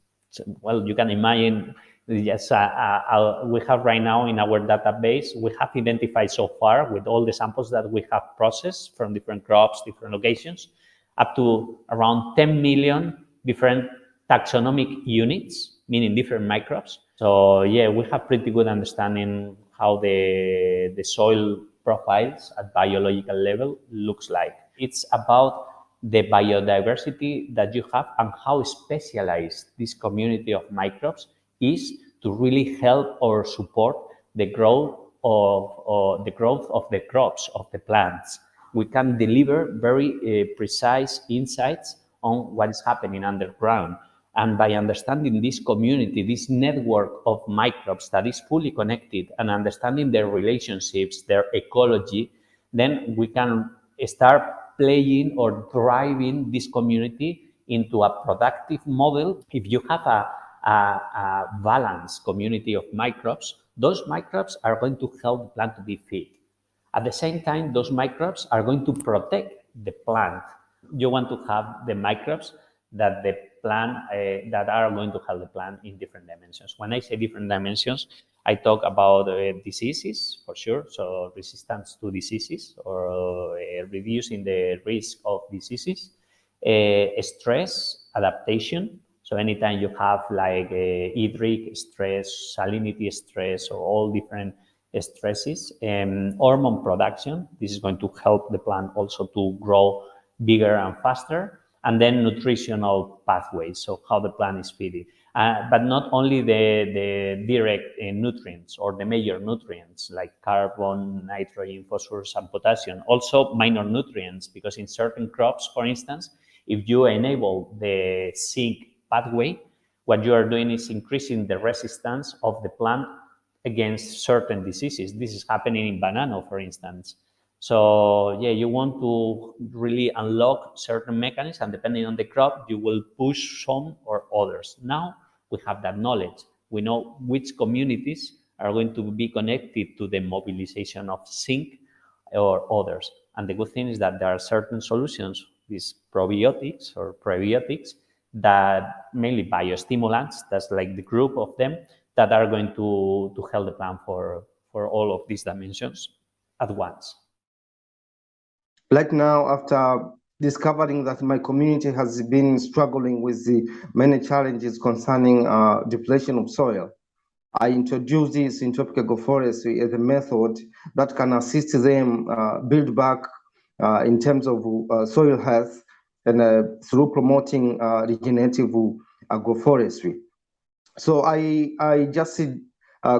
well, you can imagine. Yes, we have right now in our database, we have identified so far with all the samples that we have processed from different crops, different locations, up to around 10 million different taxonomic units, meaning different microbes. So yeah, we have pretty good understanding how the soil profiles at biological level looks like. It's about the biodiversity that you have and how specialized this community of microbes is to really help or support the growth of the crops, of the plants. We can deliver very precise insights on what is happening underground. And by understanding this community, this network of microbes that is fully connected and understanding their relationships, their ecology, then we can start playing or driving this community into a productive model. If you have a balanced community of microbes, those microbes are going to help the plant to be fit. At the same time, those microbes are going to protect the plant. You want to have the microbes that the plant that are going to help the plant in different dimensions. When I say different dimensions, I talk about diseases for sure, so resistance to diseases or reducing the risk of diseases, stress, adaptation. So anytime you have like hydric stress, salinity stress, or all different stresses, hormone production, this is going to help the plant also to grow bigger and faster. And then nutritional pathways, so how the plant is feeding. But not only the direct nutrients or the major nutrients like carbon, nitrogen, phosphorus, and potassium. Also minor nutrients, because in certain crops, for instance, if you enable the zinc pathway, what you are doing is increasing the resistance of the plant against certain diseases. This is happening in banana, for instance. So yeah, you want to really unlock certain mechanisms, and depending on the crop, you will push some or others. Now we have that knowledge. We know which communities are going to be connected to the mobilization of zinc or others. And the good thing is that there are certain solutions, these probiotics or prebiotics, that mainly biostimulants, that's like the group of them, that are going to help the plant for all of these dimensions at once. Like now, after discovering that my community has been struggling with the many challenges concerning depletion of soil, I introduced this in tropical agroforestry as a method that can assist them build back in terms of soil health and through promoting regenerative agroforestry. So I just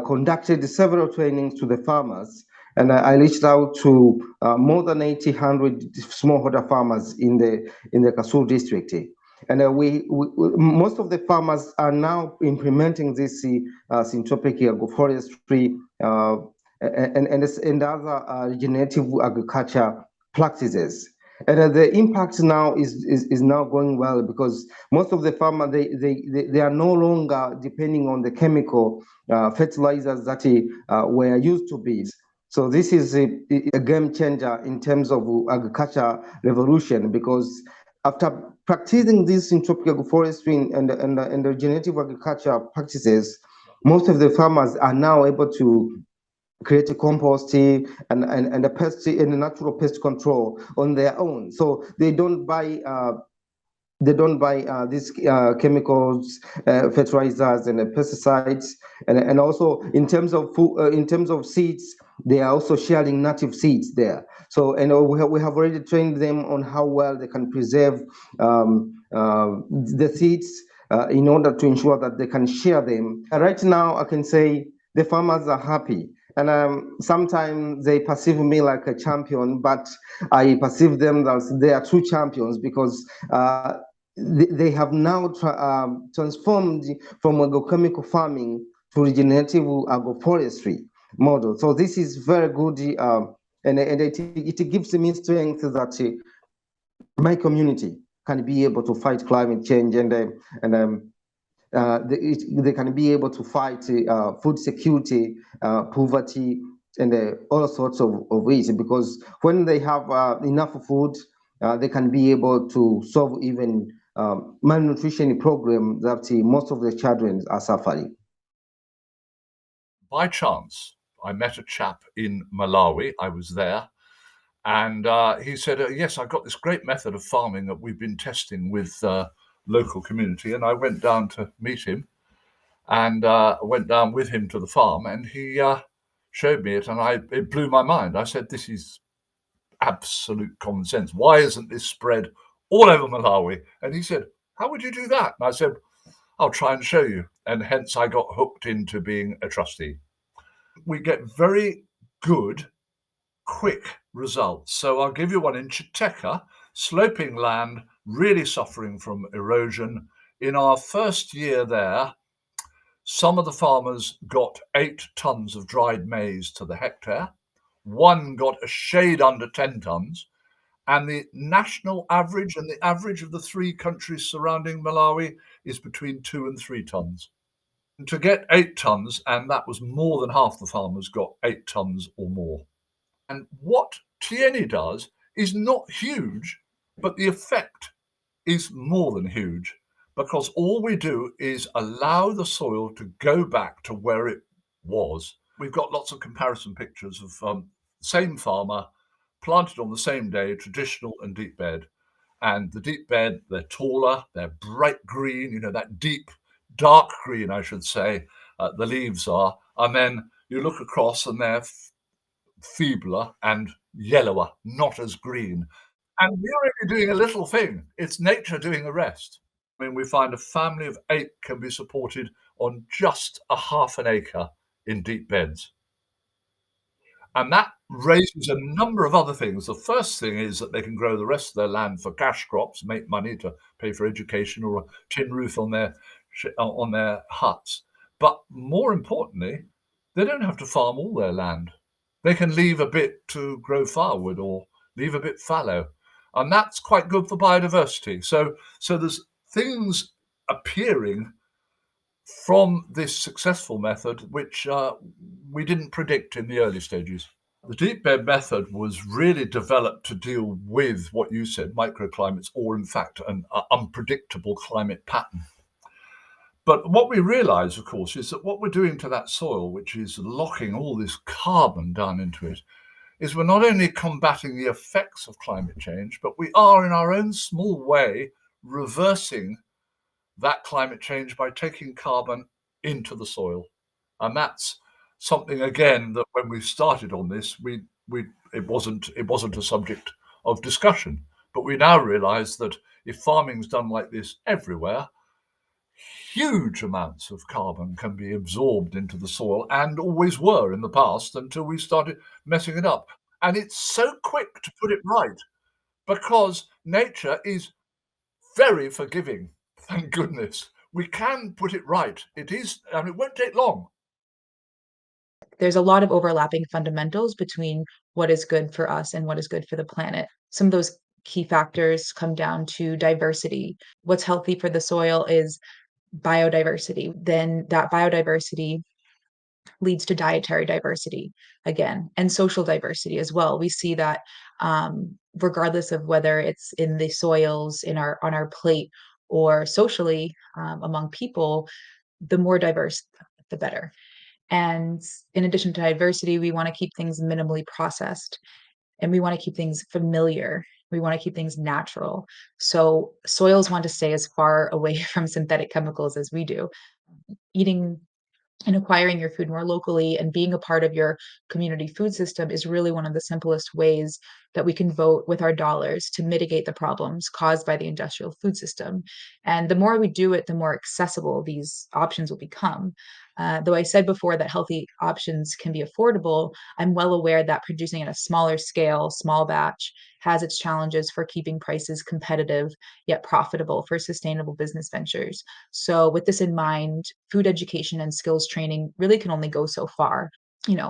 conducted several trainings to the farmers, and I reached out to more than 800 smallholder farmers in the Kasur district. And we most of the farmers are now implementing this syntropic agroforestry and other regenerative agriculture practices. And the impact now is now going well because most of the farmers they are no longer depending on the chemical fertilizers that were used to be. So this is a game changer in terms of agriculture revolution, because after practicing this in tropical forestry and regenerative agriculture practices, most of the farmers are now able to create a compost and a pest and a natural pest control on their own. So they don't buy these chemicals, fertilizers, and pesticides, and also in terms of food, in terms of seeds, they are also sharing native seeds there. So and we have already trained them on how well they can preserve the seeds in order to ensure that they can share them. Right now, I can say the farmers are happy. And sometimes they perceive me like a champion, but I perceive them as they are true champions because they have now transformed from agrochemical farming to regenerative agroforestry model. So this is very good, and it gives me strength that my community can be able to fight climate change and they can be able to fight food security, poverty, and all sorts of it. Because when they have enough food, they can be able to solve even malnutrition problem that most of the children are suffering. By chance, I met a chap in Malawi. I was there. And he said, yes, I've got this great method of farming that we've been testing with local community. And I went down to meet him and went down with him to the farm. And he showed me it, and it blew my mind. I said, this is absolute common sense. Why isn't this spread all over Malawi? And he said, how would you do that? And I said, I'll try and show you. And hence I got hooked into being a trustee. We get very good, quick results. So I'll give you one in Chiteka, sloping land, really suffering from erosion. In our first year there, some of the farmers got 8 tons of dried maize to the hectare. One got a shade under 10 tons. And the national average and the average of the 3 countries surrounding Malawi is between 2 and 3 tons. And to get 8 tons, and that was more than half the farmers got 8 tons or more. And what Tieni does is not huge, but the effect is more than huge, because all we do is allow the soil to go back to where it was. We've got lots of comparison pictures of same farmer, planted on the same day, traditional and deep bed. And the deep bed, they're taller, they're bright green, that deep, dark green, I should say, the leaves are. And then you look across and they're feebler and yellower, not as green. And we're only doing a little thing. It's nature doing the rest. I mean, we find a family of 8 can be supported on just a half an acre in deep beds. And that raises a number of other things. The first thing is that they can grow the rest of their land for cash crops, make money to pay for education or a tin roof on their huts. But more importantly, they don't have to farm all their land. They can leave a bit to grow firewood or leave a bit fallow. And that's quite good for biodiversity. So there's things appearing from this successful method which we didn't predict in the early stages. The deep bed method was really developed to deal with what you said, microclimates, or in fact an unpredictable climate pattern. But what we realize, of course, is that what we're doing to that soil, which is locking all this carbon down into it, is we're not only combating the effects of climate change, but we are in our own small way reversing that climate change by taking carbon into the soil. And that's something, again, that when we started on this, it wasn't a subject of discussion. But we now realize that if farming's done like this everywhere, huge amounts of carbon can be absorbed into the soil, and always were in the past until we started messing it up. And it's so quick to put it right because nature is very forgiving. Thank goodness. We can put it right. It won't take long. There's a lot of overlapping fundamentals between what is good for us and what is good for the planet. Some of those key factors come down to diversity. What's healthy for the soil is biodiversity. Then that biodiversity leads to dietary diversity again, and social diversity as well. We see that regardless of whether it's in the soils, on our plate, or socially among people, the more diverse, the better. And in addition to diversity, we want to keep things minimally processed, and we want to keep things familiar. We want to keep things natural. So soils want to stay as far away from synthetic chemicals as we do. Eating and acquiring your food more locally and being a part of your community food system is really one of the simplest ways that we can vote with our dollars to mitigate the problems caused by the industrial food system. And the more we do it, the more accessible these options will become. Though I said before that healthy options can be affordable, I'm well aware that producing at a smaller scale, small batch, has its challenges for keeping prices competitive yet profitable for sustainable business ventures. So with this in mind, food education and skills training really can only go so far.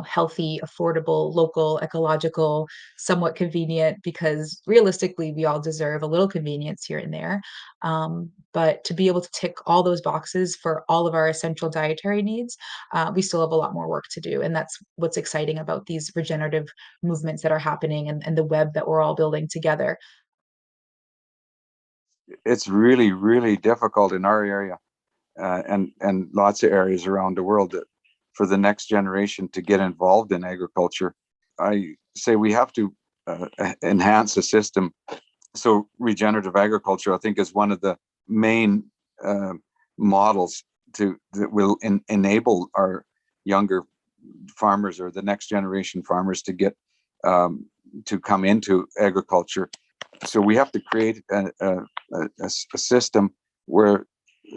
Healthy, affordable, local, ecological, somewhat convenient, because realistically, we all deserve a little convenience here and there. But to be able to tick all those boxes for all of our essential dietary needs, we still have a lot more work to do. And that's what's exciting about these regenerative movements that are happening, and the web that we're all building together. It's really, really difficult in our area and lots of areas around the world for the next generation to get involved in agriculture. I say we have to enhance the system. So regenerative agriculture, I think, is one of the main models that will enable our younger farmers or the next generation farmers to get to come into agriculture. So we have to create a system where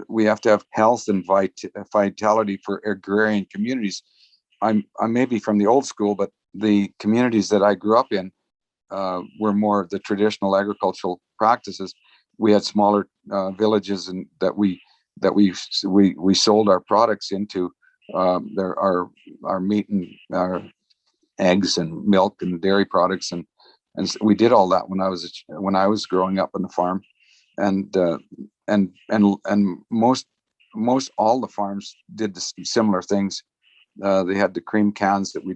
we have to have health and vitality for agrarian communities. I'm maybe from the old school, but the communities that I grew up in were more of the traditional agricultural practices. We had smaller villages, and that we sold our products into. Our meat and our eggs and milk and dairy products, and so we did all that when I was growing up on the farm, and most all the farms did similar things. They had the cream cans that we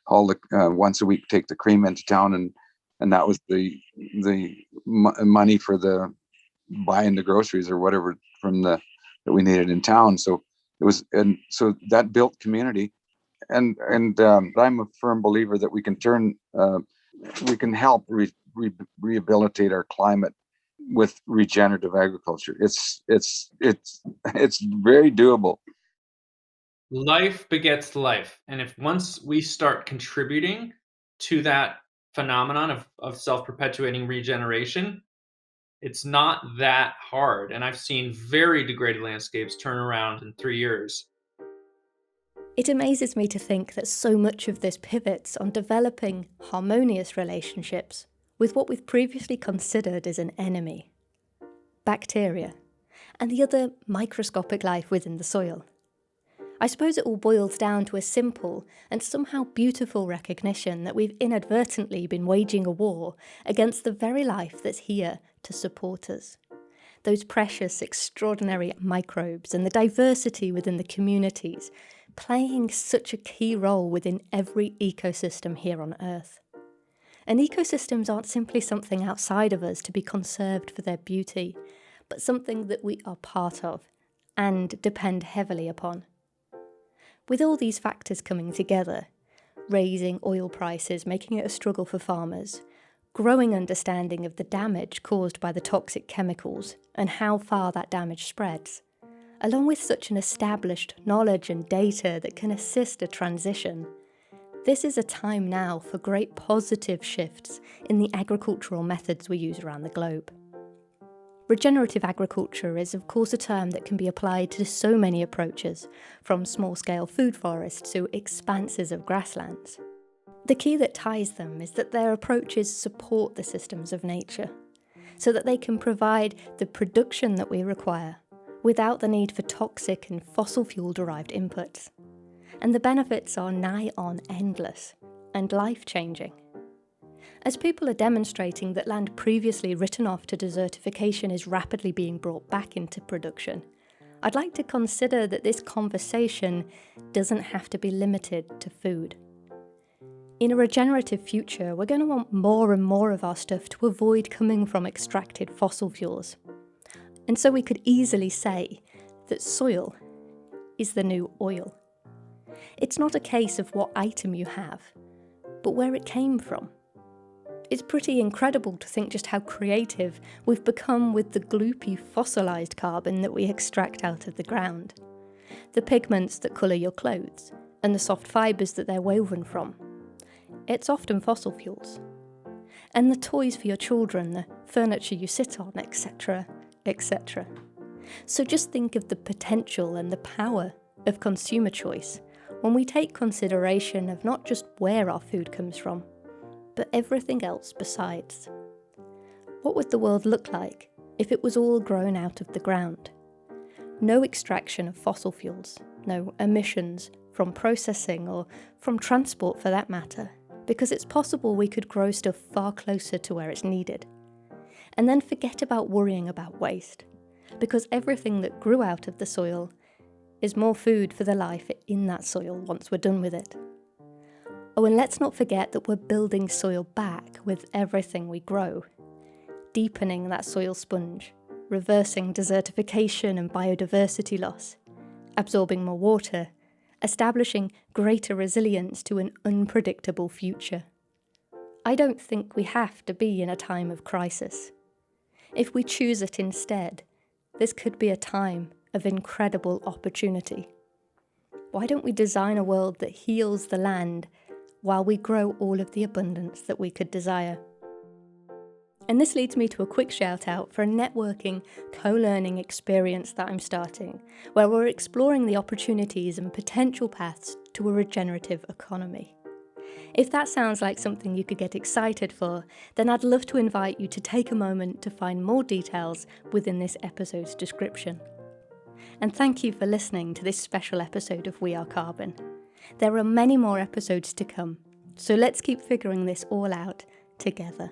haul once a week, take the cream into town, and that was the money for the buying the groceries or whatever that we needed in town. So it was, and so that built community, and I'm a firm believer that we can help rehabilitate our climate with regenerative agriculture. It's very doable. Life begets life, and if once we start contributing to that phenomenon of self-perpetuating regeneration, it's not that hard. And I've seen very degraded landscapes turn around in 3 years. It amazes me to think that so much of this pivots on developing harmonious relationships with what we've previously considered as an enemy: bacteria, and the other microscopic life within the soil. I suppose it all boils down to a simple and somehow beautiful recognition that we've inadvertently been waging a war against the very life that's here to support us. Those precious, extraordinary microbes and the diversity within the communities playing such a key role within every ecosystem here on Earth. And ecosystems aren't simply something outside of us to be conserved for their beauty, but something that we are part of and depend heavily upon. With all these factors coming together, raising oil prices, making it a struggle for farmers, growing understanding of the damage caused by the toxic chemicals and how far that damage spreads, along with such an established knowledge and data that can assist a transition. This is a time now for great positive shifts in the agricultural methods we use around the globe. Regenerative agriculture is of course a term that can be applied to so many approaches, from small-scale food forests to expanses of grasslands. The key that ties them is that their approaches support the systems of nature, so that they can provide the production that we require without the need for toxic and fossil fuel-derived inputs. And the benefits are nigh on endless and life-changing. As people are demonstrating that land previously written off to desertification is rapidly being brought back into production, I'd like to consider that this conversation doesn't have to be limited to food. In a regenerative future, we're going to want more and more of our stuff to avoid coming from extracted fossil fuels. And so we could easily say that soil is the new oil. It's not a case of what item you have, but where it came from. It's pretty incredible to think just how creative we've become with the gloopy fossilised carbon that we extract out of the ground, the pigments that colour your clothes, and the soft fibres that they're woven from. It's often fossil fuels. And the toys for your children, the furniture you sit on, etc., etc. So just think of the potential and the power of consumer choice when we take consideration of not just where our food comes from, but everything else besides. What would the world look like if it was all grown out of the ground? No extraction of fossil fuels, no emissions from processing or from transport for that matter, because it's possible we could grow stuff far closer to where it's needed. And then forget about worrying about waste, because everything that grew out of the soil is more food for the life in that soil once we're done with it. Oh, and let's not forget that we're building soil back with everything we grow, deepening that soil sponge, reversing desertification and biodiversity loss, absorbing more water, establishing greater resilience to an unpredictable future. I don't think we have to be in a time of crisis. If we choose it instead, this could be a time of incredible opportunity. Why don't we design a world that heals the land while we grow all of the abundance that we could desire? And this leads me to a quick shout out for a networking, co-learning experience that I'm starting, where we're exploring the opportunities and potential paths to a regenerative economy. If that sounds like something you could get excited for, then I'd love to invite you to take a moment to find more details within this episode's description. And thank you for listening to this special episode of We Are Carbon. There are many more episodes to come, so let's keep figuring this all out together.